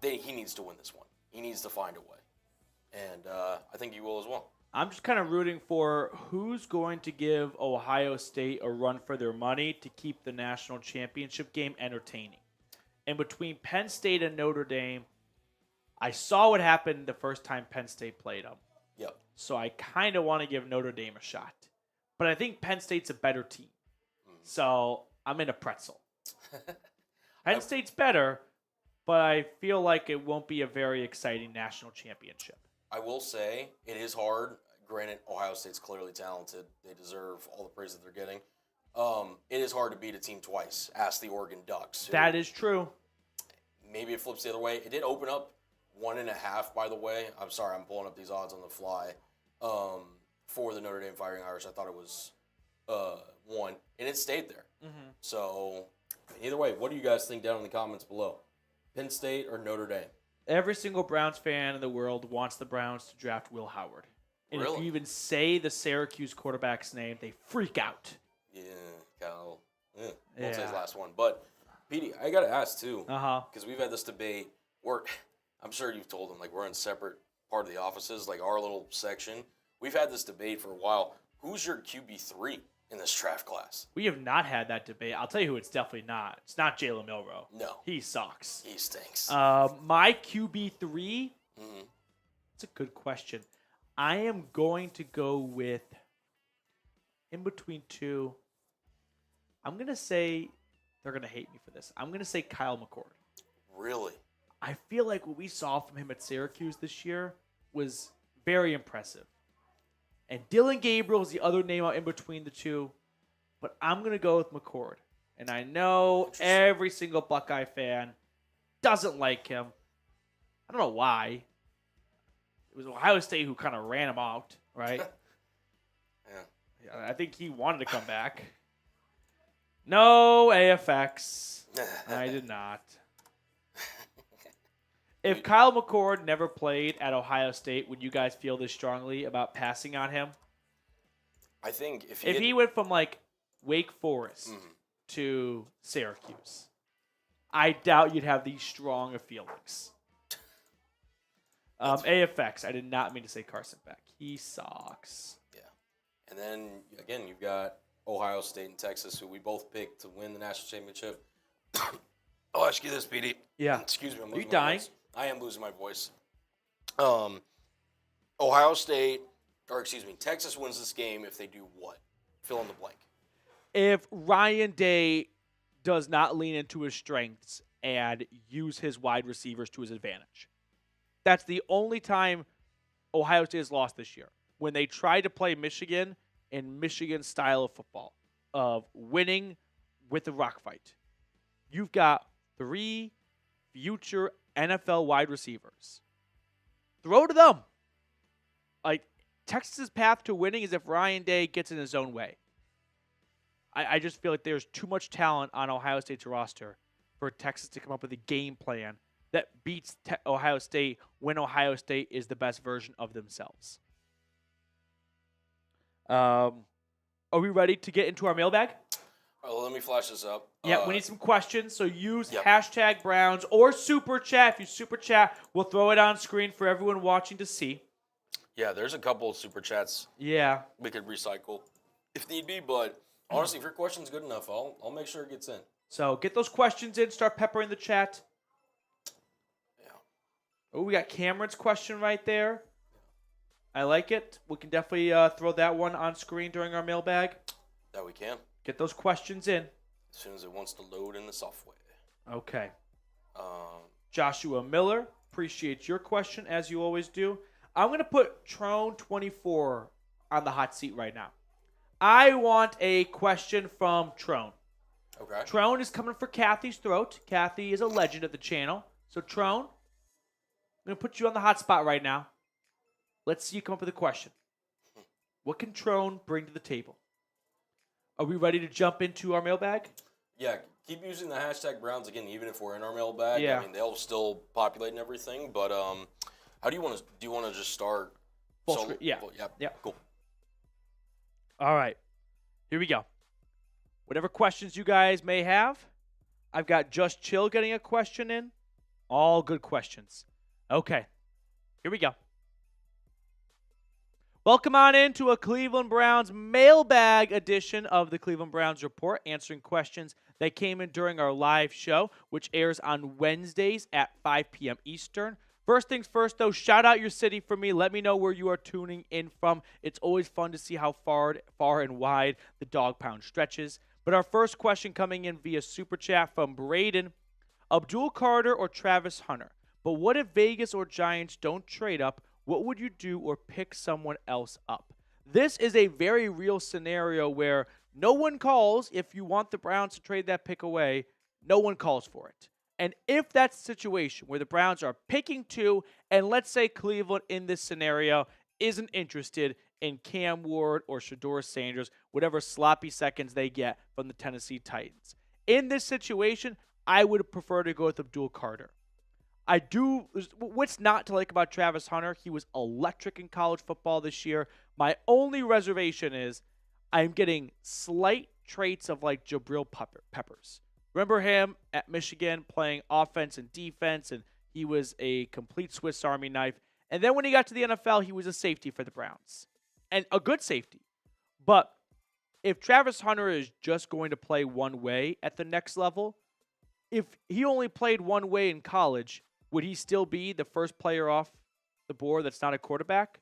he needs to win this one. He needs to find a way. And I think he will as well. I'm just kind of rooting for who's going to give Ohio State a run for their money to keep the national championship game entertaining. And between Penn State and Notre Dame, I saw what happened the first time Penn State played them. Yep. So I kind of want to give Notre Dame a shot. But I think Penn State's a better team. So I'm in a pretzel. Penn State's better, but I feel like it won't be a very exciting national championship. I will say it is hard. Granted, Ohio State's clearly talented. They deserve all the praise that they're getting. It is hard to beat a team twice. Ask the Oregon Ducks. That is true. Maybe it flips the other way. It did open up 1.5, by the way. I'm sorry, I'm pulling up these odds on the fly. For the Notre Dame Fighting Irish, I thought it was 1, and it stayed there. So, either way, what do you guys think down in the comments below? Penn State or Notre Dame? Every single Browns fan in the world wants the Browns to draft Will Howard. And Really? if you even say the Syracuse quarterback's name, they freak out. Yeah, Kyle. Won't say his last one. But, Petey, I got to ask, too, because we've had this debate. I'm sure you've told them, we're in separate part of the offices, our little section. We've had this debate for a while. Who's your QB3 in this draft class? We have not had that debate. I'll tell you who it's definitely not. It's not Jalen Milroe. No. He sucks. He stinks. My QB3, it's a good question. I am going to go with, in between 2, I'm going to say, they're going to hate me for this. I'm going to say Kyle McCord. Really? I feel like what we saw from him at Syracuse this year was very impressive. And Dylan Gabriel is the other name out in between the 2. But I'm going to go with McCord. And I know every single Buckeye fan doesn't like him. I don't know why. It was Ohio State who kind of ran him out, right? Yeah. I think he wanted to come back. No AFX. I did not. If Kyle McCord never played at Ohio State, would you guys feel this strongly about passing on him? I think if he went from Wake Forest to Syracuse, I doubt you'd have these strong of feelings. AFX. I did not mean to say Carson Beck. He sucks. Yeah. And then, again, you've got Ohio State and Texas, who we both picked to win the national championship. I'll ask you this, PD. Yeah. Excuse me. I'm Are you losing my dying? voice. I am losing my voice. Ohio State, Texas wins this game if they do what? Fill in the blank. If Ryan Day does not lean into his strengths and use his wide receivers to his advantage. That's the only time Ohio State has lost this year. When they tried to play Michigan in Michigan's style of football, of winning with the rock fight. You've got 3 future NFL wide receivers. Throw to them. Like, Texas's path to winning is if Ryan Day gets in his own way. I just feel like there's too much talent on Ohio State's roster for Texas to come up with a game plan that beats Ohio State when Ohio State is the best version of themselves. Are we ready to get into our mailbag? Well, let me flash this up. Yeah, we need some questions, so use hashtag Browns or Super Chat. If you Super Chat, we'll throw it on screen for everyone watching to see. Yeah, there's a couple of Super Chats Yeah. we could recycle if need be, but honestly, if your question's good enough, I'll make sure it gets in. So get those questions in. Start peppering the chat. Yeah. Oh, we got Cameron's question right there. I like it. We can definitely throw that one on screen during our mailbag. That we can. Get those questions in. As soon as it wants to load in the software. Okay. Joshua Miller, appreciate your question, as you always do. I'm going to put Trone24 on the hot seat right now. I want a question from Trone. Okay. Trone is coming for Kathy's throat. Kathy is a legend of the channel. So, Trone, I'm going to put you on the hot spot right now. Let's see you come up with a question. What can Trone bring to the table? Are we ready to jump into our mailbag? Yeah, keep using the hashtag Browns again, even if we're in our mailbag. Yeah. I mean, they'll still populate and everything, but how do you want to? Do you want to just start? Yeah. Yeah. Cool. All right. Here we go. Whatever questions you guys may have, I've got Just Chill getting a question in. All good questions. Okay. Here we go. Welcome on into a Cleveland Browns mailbag edition of the Cleveland Browns Report, answering questions that came in during our live show, which airs on Wednesdays at 5 p.m. Eastern. First things first, though, shout out your city for me. Let me know where you are tuning in from. It's always fun to see how far and wide the DAWG POUND stretches. But our first question coming in via Super Chat from Braden. Abdul Carter or Travis Hunter? But what if Vegas or Giants don't trade up? What would you do or pick someone else up? This is a very real scenario where no one calls if you want the Browns to trade that pick away. No one calls for it. And if that's the situation where the Browns are picking 2, and let's say Cleveland in this scenario isn't interested in Cam Ward or Shedeur Sanders, whatever sloppy seconds they get from the Tennessee Titans. In this situation, I would prefer to go with Abdul Carter. What's not to like about Travis Hunter? He was electric in college football this year. My only reservation is I'm getting slight traits of like Jabril Peppers. Remember him at Michigan playing offense and defense, and he was a complete Swiss Army knife. And then when he got to the NFL, he was a safety for the Browns, and a good safety. But if Travis Hunter is just going to play one way at the next level, if he only played one way in college, would he still be the first player off the board that's not a quarterback?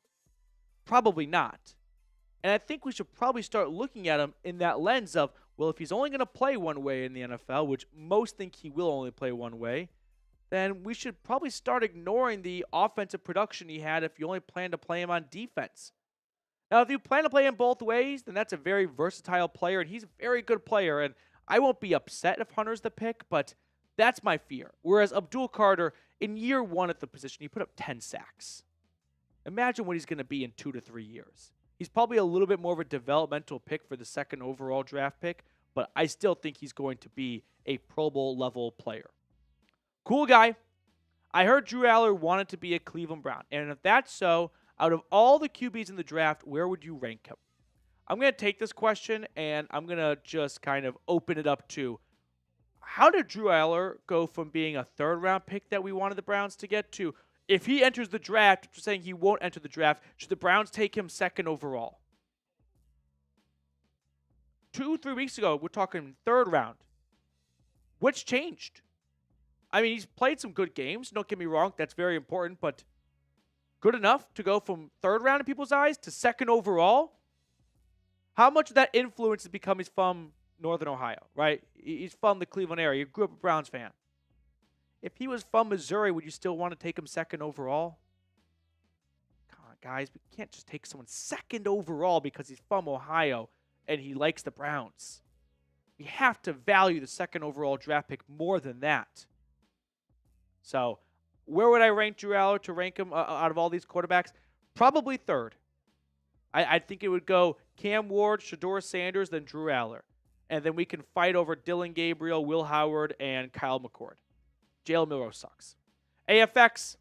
Probably not. And I think we should probably start looking at him in that lens of, well, if he's only going to play one way in the NFL, which most think he will only play one way, then we should probably start ignoring the offensive production he had if you only plan to play him on defense. Now, if you plan to play him both ways, then that's a very versatile player, and he's a very good player, and I won't be upset if Hunter's the pick, but that's my fear. Whereas Abdul Carter, in year 1 at the position, he put up 10 sacks. Imagine what he's going to be in 2 to 3 years. He's probably a little bit more of a developmental pick for the second overall draft pick, but I still think he's going to be a Pro Bowl level player. Cool guy. I heard Drew Aller wanted to be a Cleveland Brown, and if that's so, out of all the QBs in the draft, where would you rank him? I'm going to take this question, and I'm going to just kind of open it up to, how did Drew Aller go from being a third-round pick that we wanted the Browns to get to If he enters the draft, after saying he won't enter the draft, should the Browns take him second overall? 2-3 weeks ago, we're talking third round. What's changed? I mean, he's played some good games. Don't get me wrong. That's very important, but good enough to go from third round in people's eyes to second overall? How much of that influence is because he's from Northern Ohio, right? He's from the Cleveland area. He grew up a Browns fan. If he was from Missouri, would you still want to take him second overall? Come on, guys. We can't just take someone second overall because he's from Ohio and he likes the Browns. We have to value the second overall draft pick more than that. So, where would I rank Drew Aller to rank him out of all these quarterbacks? Probably third. I think it would go Cam Ward, Shedeur Sanders, then Drew Aller. And then we can fight over Dylan Gabriel, Will Howard, and Kyle McCord. Jalen Milroe sucks. AFX,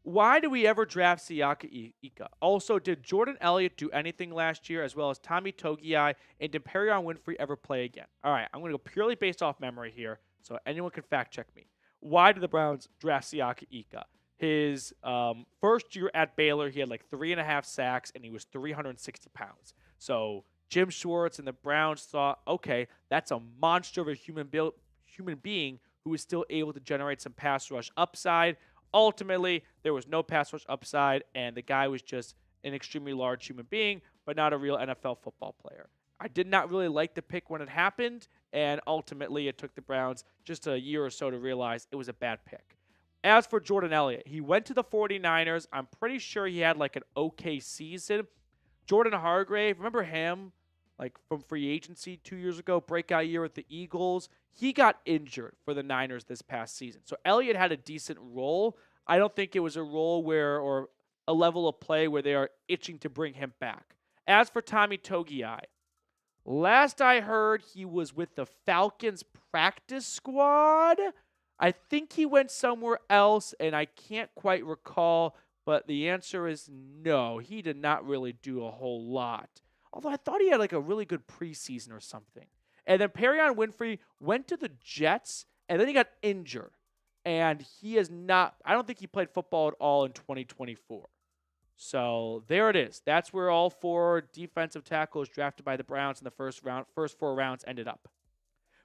why do we ever draft Siaka Ika? Also, did Jordan Elliott do anything last year, as well as Tommy Togiai, and did Perrion Winfrey ever play again? All right, I'm going to go purely based off memory here, so anyone can fact check me. Why did the Browns draft Siaka Ika? His first year at Baylor, he had like 3.5 sacks, and he was 360 pounds. So Jim Schwartz and the Browns thought, okay, that's a monster of a human being who is still able to generate some pass rush upside. Ultimately, there was no pass rush upside, and the guy was just an extremely large human being, but not a real NFL football player. I did not really like the pick when it happened, and ultimately it took the Browns just a year or so to realize it was a bad pick. As for Jordan Elliott, he went to the 49ers. I'm pretty sure he had like an okay season. Jordan Hargrave, remember him? Like from free agency 2 years ago, breakout year with the Eagles. He got injured for the Niners this past season. So Elliott had a decent role. I don't think it was a role or a level of play where they are itching to bring him back. As for Tommy Togiai, last I heard he was with the Falcons practice squad. I think he went somewhere else, and I can't quite recall, but the answer is no. He did not really do a whole lot. Although I thought he had like a really good preseason or something. And then Perrion Winfrey went to the Jets, and then he got injured. And he is not, I don't think he played football at all in 2024. So there it is. That's where all 4 defensive tackles drafted by the Browns in the first 4 rounds ended up.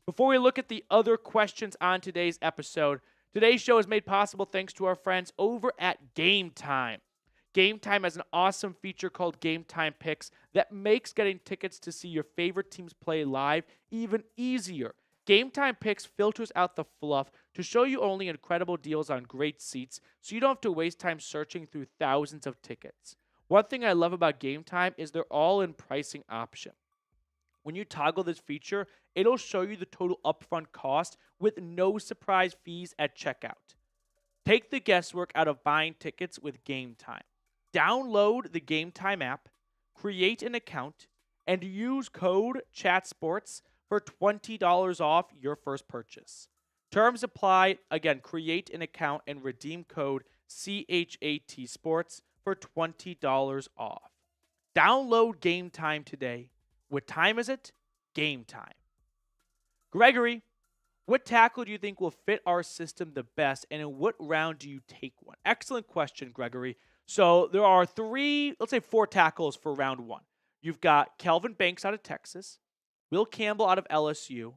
Before we look at the other questions on today's episode, today's show is made possible thanks to our friends over at Game Time. Game Time has an awesome feature called Game Time Picks that makes getting tickets to see your favorite teams play live even easier. Game Time Picks filters out the fluff to show you only incredible deals on great seats, so you don't have to waste time searching through thousands of tickets. One thing I love about Game Time is their all-in pricing option. When you toggle this feature, it'll show you the total upfront cost with no surprise fees at checkout. Take the guesswork out of buying tickets with Game Time. Download the Game Time app, create an account, and use code CHATSPORTS for $20 off your first purchase. Terms apply. Again, create an account and redeem code CHATSPORTS for $20 off. Download Game Time today. What time is it? Game time. Gregory, what tackle do you think will fit our system the best, and in what round do you take one? Excellent question, Gregory. So there are 4 tackles for round 1. You've got Kelvin Banks out of Texas, Will Campbell out of LSU.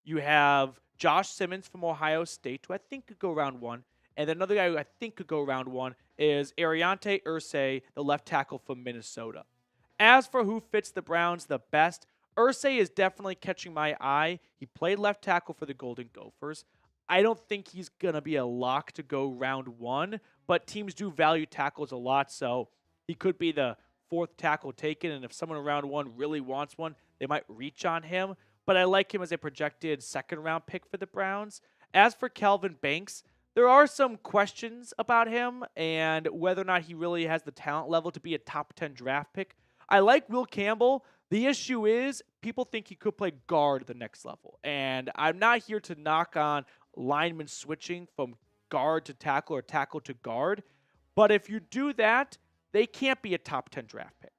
You have Josh Simmons from Ohio State, who I think could go round 1. And then another guy who I think could go round 1 is Ariante Irsay, the left tackle from Minnesota. As for who fits the Browns the best, Irsay is definitely catching my eye. He played left tackle for the Golden Gophers. I don't think he's going to be a lock to go round 1, but teams do value tackles a lot, so he could be the 4th tackle taken, and if someone in round 1 really wants one, they might reach on him. But I like him as a projected 2nd-round pick for the Browns. As for Kelvin Banks, there are some questions about him and whether or not he really has the talent level to be a top 10 draft pick. I like Will Campbell. The issue is people think he could play guard at the next level, and I'm not here to knock on linemen switching from guard to tackle or tackle to guard. But if you do that, they can't be a top 10 draft pick.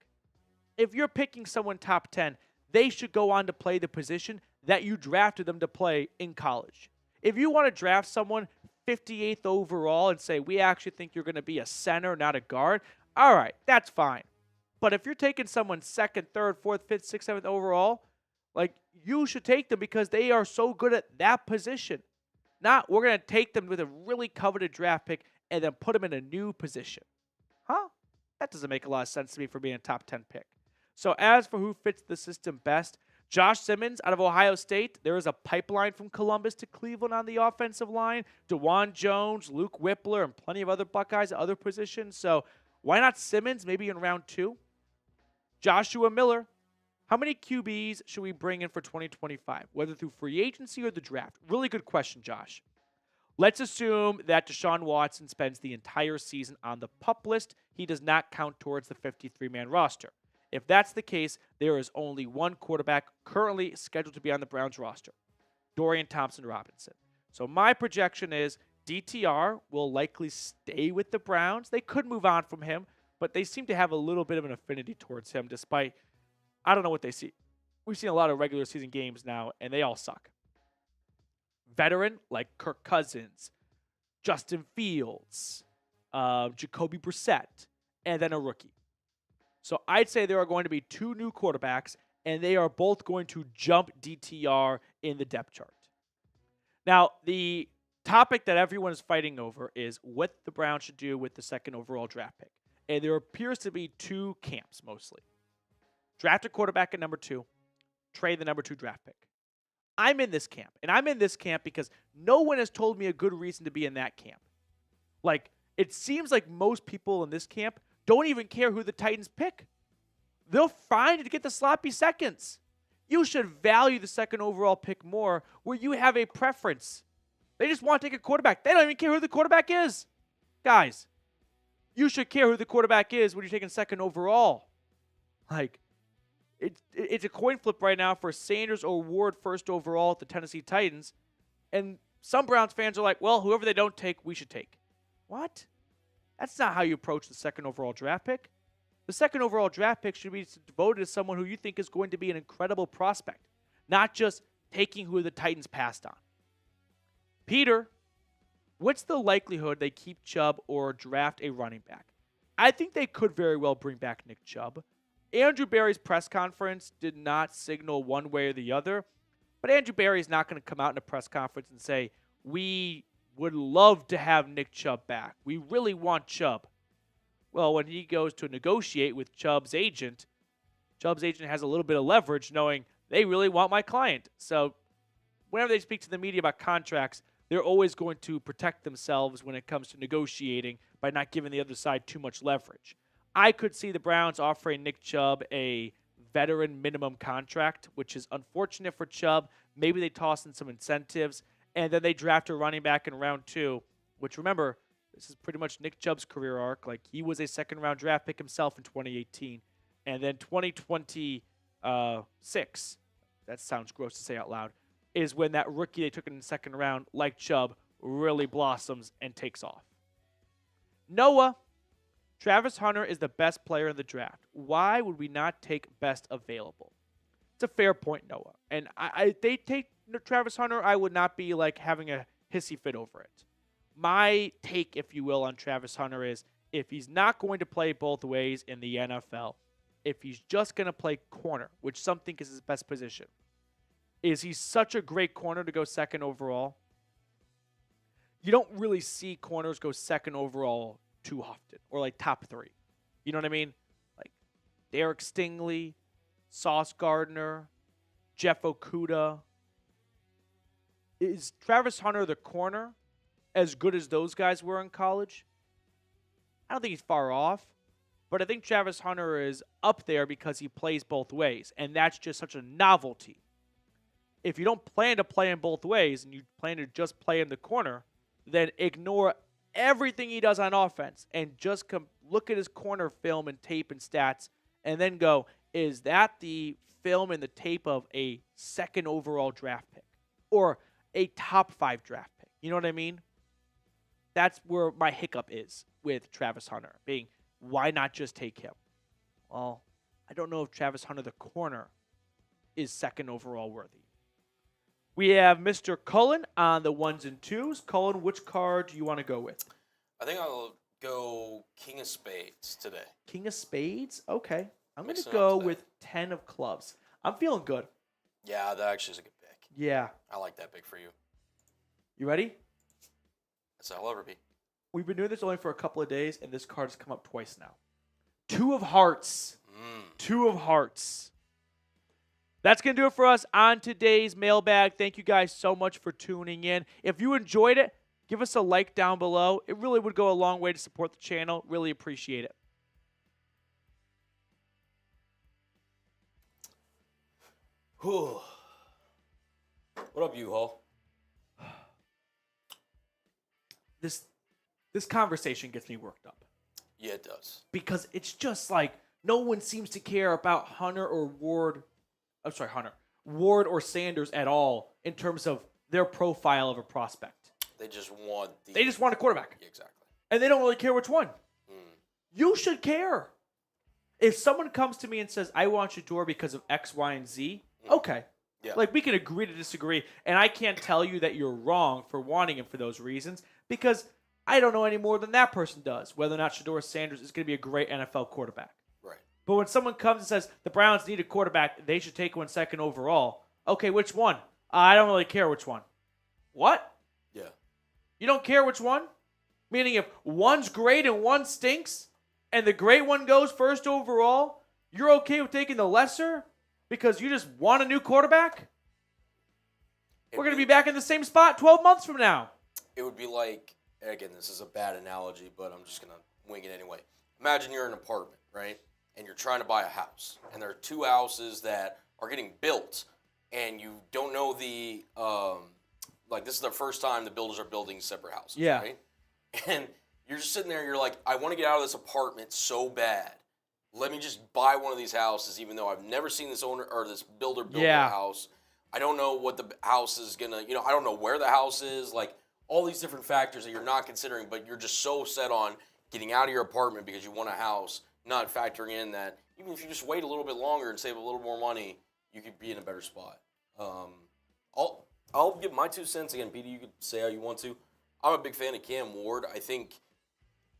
If you're picking someone top 10, they should go on to play the position that you drafted them to play in college. If you want to draft someone 58th overall and say, we actually think you're going to be a center, not a guard, all right, that's fine. But if you're taking someone 2nd, 3rd, 4th, 5th, 6th, 7th overall, like, you should take them because they are so good at that position. Not, we're going to take them with a really coveted draft pick and then put them in a new position. Huh? That doesn't make a lot of sense to me for being a top 10 pick. So as for who fits the system best, Josh Simmons out of Ohio State. There is a pipeline from Columbus to Cleveland on the offensive line. DeJuan Jones, Luke Whippler, and plenty of other Buckeyes at other positions. So why not Simmons maybe in round 2? Joshua Miller. How many QBs should we bring in for 2025, whether through free agency or the draft? Really good question, Josh. Let's assume that Deshaun Watson spends the entire season on the PUP list. He does not count towards the 53-man roster. If that's the case, there is only one quarterback currently scheduled to be on the Browns roster, Dorian Thompson-Robinson. So my projection is DTR will likely stay with the Browns. They could move on from him, but they seem to have a little bit of an affinity towards him despite, I don't know what they see. We've seen a lot of regular season games now, and they all suck. Veteran like Kirk Cousins, Justin Fields, Jacoby Brissett, and then a rookie. So I'd say there are going to be 2 new quarterbacks, and they are both going to jump DTR in the depth chart. Now, the topic that everyone is fighting over is what the Browns should do with the 2nd overall draft pick. And there appears to be 2 camps mostly. Draft a quarterback at number 2, trade the number 2 draft pick. I'm in this camp, and I'm in this camp because no one has told me a good reason to be in that camp. Like, it seems like most people in this camp don't even care who the Titans pick. They'll find it to get the sloppy seconds. You should value the 2nd overall pick more where you have a preference. They just want to take a quarterback. They don't even care who the quarterback is. Guys, you should care who the quarterback is when you're taking 2nd overall. Like, it's a coin flip right now for Sanders or Ward 1st overall at the Tennessee Titans. And some Browns fans are like, well, whoever they don't take, we should take. What? That's not how you approach the 2nd overall draft pick. The 2nd overall draft pick should be devoted to someone who you think is going to be an incredible prospect, not just taking who the Titans passed on. Peter, what's the likelihood they keep Chubb or draft a running back? I think they could very well bring back Nick Chubb. Andrew Berry's press conference did not signal one way or the other, but Andrew Berry is not going to come out in a press conference and say, we would love to have Nick Chubb back. We really want Chubb. Well, when he goes to negotiate with Chubb's agent has a little bit of leverage knowing they really want my client. So whenever they speak to the media about contracts, they're always going to protect themselves when it comes to negotiating by not giving the other side too much leverage. I could see the Browns offering Nick Chubb a veteran minimum contract, which is unfortunate for Chubb. Maybe they toss in some incentives, and then they draft a running back in round 2, which, remember, this is pretty much Nick Chubb's career arc. Like, he was a 2nd-round draft pick himself in 2018. And then 2026, that sounds gross to say out loud, is when that rookie they took in the 2nd round, like Chubb, really blossoms and takes off. Noah. Travis Hunter is the best player in the draft. Why would we not take best available? It's a fair point, Noah. And if they take Travis Hunter, I would not be like having a hissy fit over it. My take, if you will, on Travis Hunter is if he's not going to play both ways in the NFL, if he's just going to play corner, which some think is his best position, is he such a great corner to go 2nd overall? You don't really see corners go 2nd overall too often, or like top 3. You know what I mean? Like Derek Stingley, Sauce Gardner, Jeff Okudah. Is Travis Hunter the corner as good as those guys were in college? I don't think he's far off, but I think Travis Hunter is up there because he plays both ways, and that's just such a novelty. If you don't plan to play in both ways and you plan to just play in the corner, then ignore everything he does on offense and just look at his corner film and tape and stats and then go, is that the film and the tape of a 2nd overall draft pick or a top 5 draft pick? You know what I mean? That's where my hiccup is with Travis Hunter, being why not just take him? Well, I don't know if Travis Hunter, the corner, is 2nd overall worthy. We have Mr. Cullen on the 1s and 2s. Cullen, which card do you want to go with? I think I'll go King of Spades today. King of Spades? Okay. I'm going to Mixing it up go today. with 10 of Clubs. I'm feeling good. Yeah, that actually is a good pick. Yeah. I like that pick for you. You ready? That's how I'll ever be. We've been doing this only for a couple of days, and this card has come up twice now. 2 of Hearts. 2 of Hearts. That's going to do it for us on today's mailbag. Thank you guys so much for tuning in. If you enjoyed it, give us a like down below. It really would go a long way to support the channel. Really appreciate it. Whew. What up, U-Haul? This conversation gets me worked up. Yeah, it does. Because it's just like no one seems to care about Hunter or Ward. I'm sorry, Hunter. Ward or Sanders at all in terms of their profile of a prospect. They just want They just want a quarterback. Yeah, exactly. And they don't really care which one. You should care. If someone comes to me and says, I want Shador because of X, Y, and Z, okay. Yeah. Like, we can agree to disagree, and I can't tell you that you're wrong for wanting him for those reasons because I don't know any more than that person does whether or not Shador Sanders is going to be a great NFL quarterback. Right. But when someone comes and says the Browns need a quarterback, they should take one second overall. Okay, which one? I don't really care which one. What? Yeah. You don't care which one? Meaning if one's great and one stinks, and the great one goes first overall, you're okay with taking the lesser because you just want a new quarterback? We're going to be back in the same spot 12 months from now. It would be like, again, this is a bad analogy, but I'm just going to wing it anyway. Imagine you're in an apartment, right? And you're trying to buy a house. And there are 2 houses that are getting built. And you don't know the, like, this is the first time the builders are building separate houses, Yeah. right? And you're just sitting there, you're like, I want to get out of this apartment so bad. Let me just buy one of these houses, even though I've never seen this owner or this builder build a house. I don't know what the house is going to, I don't know where the house is. Like, all these different factors that you're not considering, but you're just so set on getting out of your apartment because you want a house, not factoring in that even if you just wait a little bit longer and save a little more money, you could be in a better spot. I'll give my 2 cents again, Petey. You could say how you want to. I'm a big fan of Cam Ward. I think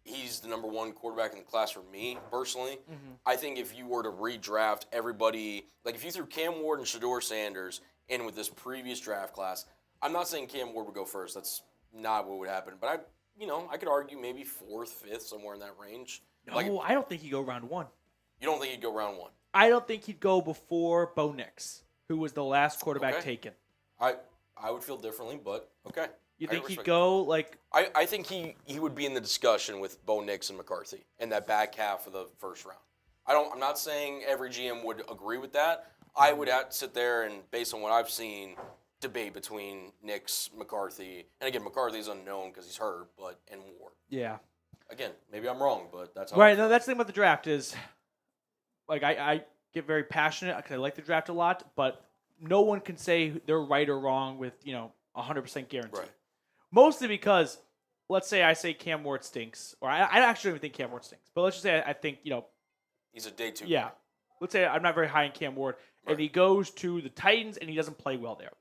he's the number 1 quarterback in the class for me, personally. Mm-hmm. I think if you were to redraft everybody, like if you threw Cam Ward and Shador Sanders in with this previous draft class, I'm not saying Cam Ward would go first. That's not what would happen. But I could argue maybe 4th, 5th, somewhere in that range. No, I don't think he'd go round 1. You don't think he'd go round 1? I don't think he'd go before Bo Nix, who was the last quarterback taken. I would feel differently, but okay. You think he'd go like? I think he would be in the discussion with Bo Nix and McCarthy in that back half of the first round. I'm not saying every GM would agree with that. I would have to sit there and, based on what I've seen, debate between Nix, McCarthy, and again, McCarthy's unknown because he's hurt, and Ward. Yeah. Again, maybe I'm wrong, but that's how. Right. No, that's the thing about the draft is, like, I get very passionate because I like the draft a lot, but no one can say they're right or wrong with 100% guarantee. Right. Mostly because, let's say I say Cam Ward stinks, or I actually don't even think Cam Ward stinks, but let's just say I think he's a day 2 Yeah. guy. Let's say I'm not very high in Cam Ward, Right. and he goes to the Titans and he doesn't play well there.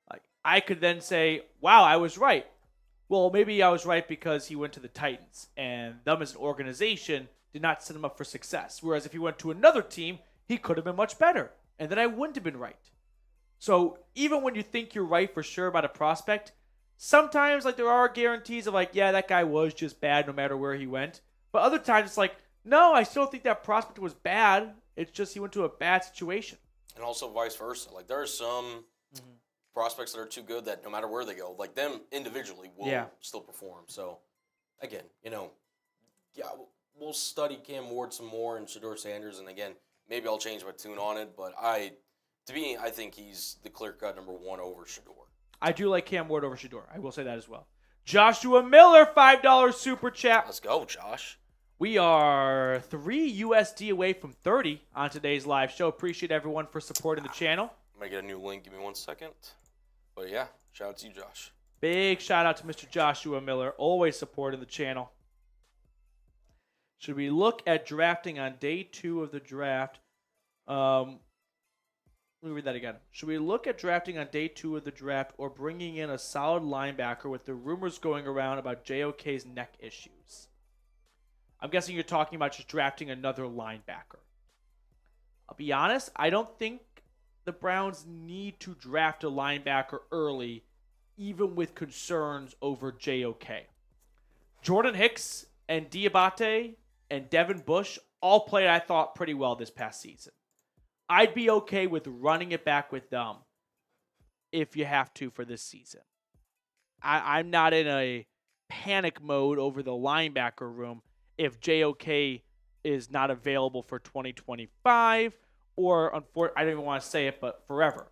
Like, I could then say, wow, I was right. Well, maybe I was right because he went to the Titans, and them as an organization did not set him up for success. Whereas if he went to another team, he could have been much better, and then I wouldn't have been right. So even when you think you're right for sure about a prospect, sometimes there are guarantees of that guy was just bad no matter where he went. But other times it's like, no, I still think that prospect was bad. It's just he went to a bad situation. And also vice versa. Like, there are some prospects that are too good that no matter where they go, like them individually will still perform. So, again, we'll study Cam Ward some more and Shador Sanders. And again, maybe I'll change my tune on it. But I think he's the clear-cut number 1 over Shador. I do like Cam Ward over Shador. I will say that as well. Joshua Miller, $5 super chat. Let's go, Josh. We are 3 USD away from 30 on today's live show. Appreciate everyone for supporting the channel. I'm going to get a new link. Give me 1 second. But yeah, shout out to you, Josh. Big shout out to Mr. Joshua Miller, always supporting the channel. Should we look at drafting on day 2 of the draft? Let me read that again. Should we look at drafting on day 2 of the draft or bringing in a solid linebacker with the rumors going around about JOK's neck issues? I'm guessing you're talking about just drafting another linebacker. I'll be honest, I don't think the Browns need to draft a linebacker early, even with concerns over JOK. Jordan Hicks and Diabate and Devin Bush all played, I thought, pretty well this past season. I'd be okay with running it back with them if you have to for this season. I'm not in a panic mode over the linebacker room if JOK is not available for 2025 or, I don't even want to say it, but forever.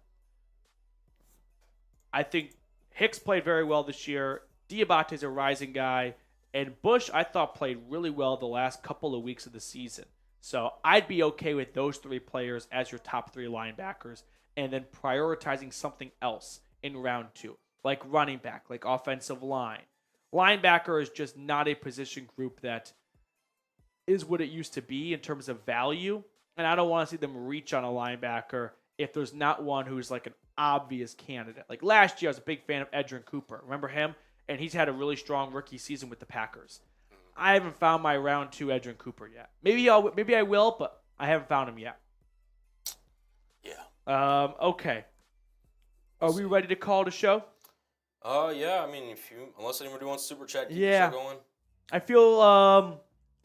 I think Hicks played very well this year. Diabate's a rising guy. And Bush, I thought, played really well the last couple of weeks of the season. So I'd be okay with those 3 players as your top 3 linebackers and then prioritizing something else in round 2, like running back, like offensive line. Linebacker is just not a position group that is what it used to be in terms of value. And I don't want to see them reach on a linebacker if there's not one who's like an obvious candidate. Like last year, I was a big fan of Edgerrin Cooper. Remember him? And he's had a really strong rookie season with the Packers. I haven't found my round 2 Edgerrin Cooper yet. Maybe I will, but I haven't found him yet. Yeah. Okay. Are we ready to call the show? Yeah. I mean, unless anybody wants super chat, keep yeah. the show going. I feel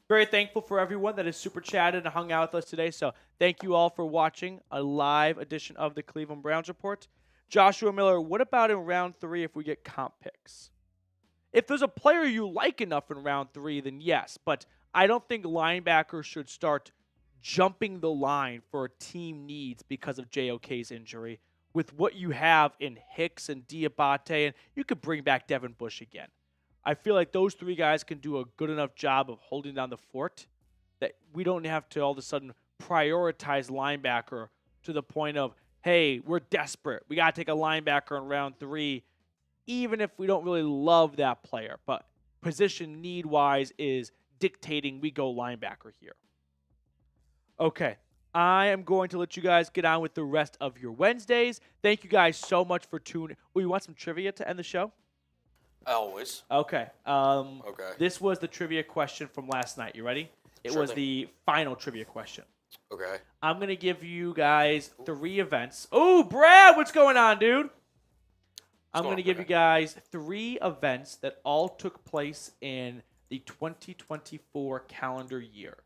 very thankful for everyone that has super chatted and hung out with us today. So thank you all for watching a live edition of the Cleveland Browns Report. Joshua Miller, what about in round 3 if we get comp picks? If there's a player you like enough in round 3, then yes. But I don't think linebackers should start jumping the line for team needs because of JOK's injury. With what you have in Hicks and Diabate, and you could bring back Devin Bush again. I feel like those 3 guys can do a good enough job of holding down the fort that we don't have to all of a sudden prioritize linebacker to the point of, hey, we're desperate. We got to take a linebacker in round 3, even if we don't really love that player. But position need-wise is dictating we go linebacker here. Okay, I am going to let you guys get on with the rest of your Wednesdays. Thank you guys so much for tuning. Oh, you want some trivia to end the show? Always. Okay. Okay. This was the trivia question from last night. You ready? It was the final trivia question. Okay. I'm going to give you guys 3 events. Oh, Brad, what's going on, dude? I'm going to give you guys 3 events that all took place in the 2024 calendar year.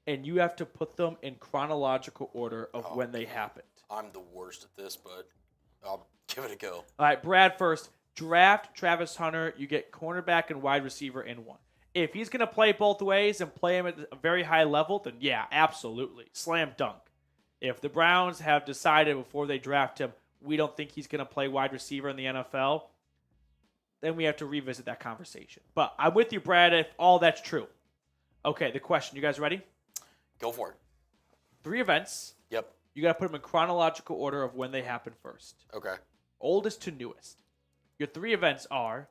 And you have to put them in chronological order of when they happened. I'm the worst at this, but I'll give it a go. All right, Brad first. Draft Travis Hunter. You get cornerback and wide receiver in one. If he's going to play both ways and play him at a very high level, then yeah, absolutely. Slam dunk. If the Browns have decided before they draft him, we don't think he's going to play wide receiver in the NFL, then we have to revisit that conversation. But I'm with you, Brad, if all that's true. Okay, the question. You guys ready? Go for it. 3 events. Yep. You got to put them in chronological order of when they happened first. Okay. Oldest to newest. Your 3 events are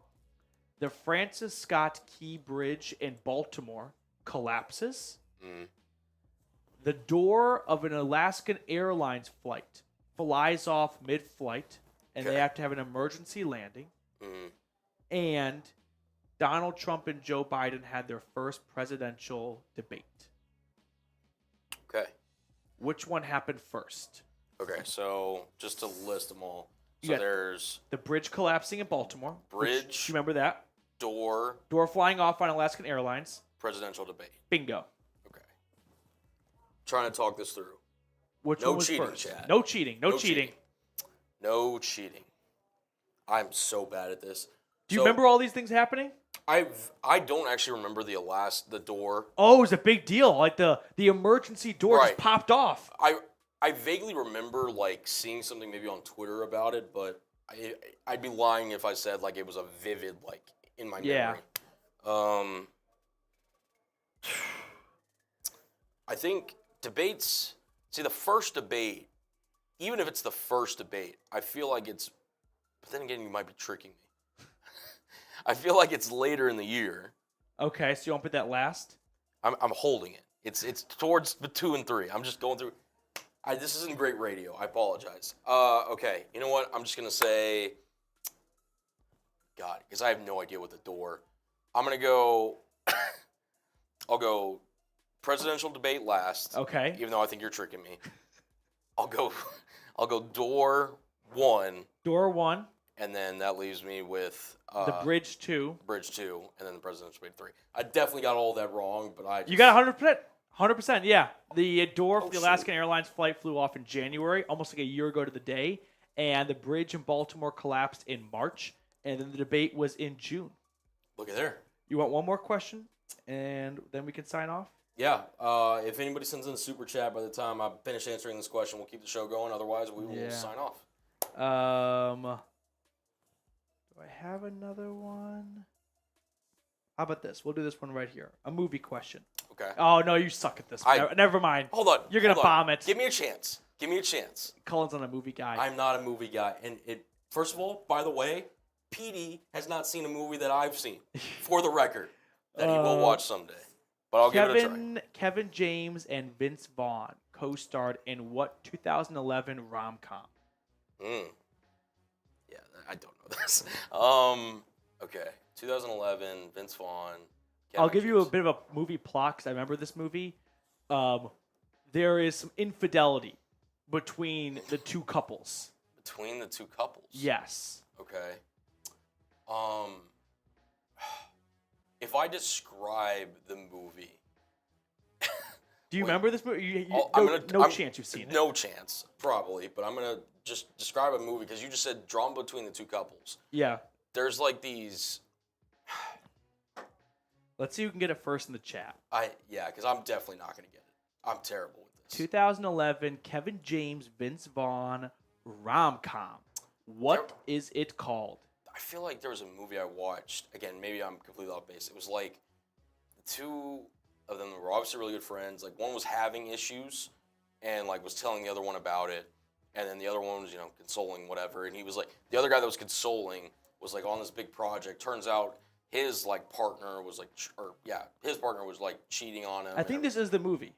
the Francis Scott Key Bridge in Baltimore collapses. The door of an Alaskan Airlines flight flies off mid-flight, and they have to have an emergency landing. And Donald Trump and Joe Biden had their first presidential debate. Okay. Which one happened first? Okay, so just to list them all. So there's the bridge collapsing in Baltimore. Bridge. You remember that? Door flying off on Alaskan Airlines. Presidential debate. Bingo. Okay. Trying to talk this through. Which no one was cheating, first? Chad. No cheating. No cheating. No cheating. I'm so bad at this. Do you remember all these things happening? I don't actually remember the door. Oh, it was a big deal. Like the emergency door just popped off. I vaguely remember like seeing something maybe on Twitter about it, but I'd be lying if I said like it was a vivid like in my memory. I think debates. See, the first debate, even if it's the first debate, I feel like it's. But then again, you might be tricking me. I feel like it's later in the year. Okay, so you want to put that last? I'm holding it. It's towards the 2 and 3. I'm just going through. This isn't great radio. I apologize. Okay, you know what? I'm just gonna say, God, because I have no idea what the door. I'm gonna go. I'll go presidential debate last. Okay. Even though I think you're tricking me. I'll go door 1. Door 1. And then that leaves me with The bridge 2. Bridge 2, and then the presidential debate 3. I definitely got all that wrong, but I just... You got 100%. 100%, yeah. The door for the shoot. Alaskan Airlines flight flew off in January, almost like a year ago to the day, and the bridge in Baltimore collapsed in March, and then the debate was in June. Look at there. You want one more question, and then we can sign off? Yeah. If anybody sends in a super chat by the time I finish answering this question, we'll keep the show going. Otherwise, we will sign off. Do I have another one? How about this? We'll do this one right here. A movie question. Okay. Oh, no, you suck at this one. Never mind. Hold on. You're going to bomb it. Give me a chance. Give me a chance. Cullen's not a movie guy. I'm not a movie guy. And first of all, by the way, Petey has not seen a movie that I've seen, for the record, that he will watch someday. But I'll give it a try. Kevin James and Vince Vaughn co-starred in what 2011 rom-com? Yeah, I don't know this. Okay. 2011, Vince Vaughn. I'll give you a bit of a movie plot because I remember this movie. There is some infidelity between the two couples. Between the two couples? Yes. Okay. If I describe the movie... Do you remember this movie? No chance you've seen it. No chance, probably. But I'm going to just describe a movie because you just said drama between the two couples. Yeah. There's like these... Let's see who can get it first in the chat. Yeah, because I'm definitely not going to get it. I'm terrible with this. 2011 Kevin James, Vince Vaughn rom-com. What is it called? I feel like there was a movie I watched. Again, maybe I'm completely off base. It was like the two of them were obviously really good friends. Like one was having issues and like was telling the other one about it. And then the other one was, consoling whatever. And he was like, the other guy that was consoling was like on this big project. Turns out his like partner was like, his partner was like cheating on him. I think this is the movie.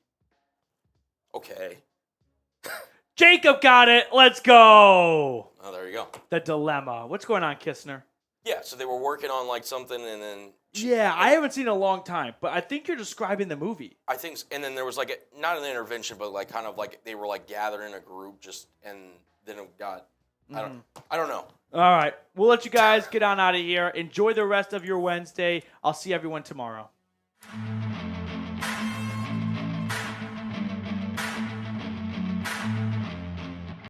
Okay. Jacob got it. Let's go. Oh, there you go. The Dilemma. What's going on, Kistner? Yeah, so they were working on like something and then... Yeah, I haven't seen it in a long time, but I think you're describing the movie. I think, and then there was like, not an intervention, but like kind of like they were like gathered in a group and then it got, I don't know. All right, we'll let you guys get on out of here. Enjoy the rest of your Wednesday. I'll see everyone tomorrow.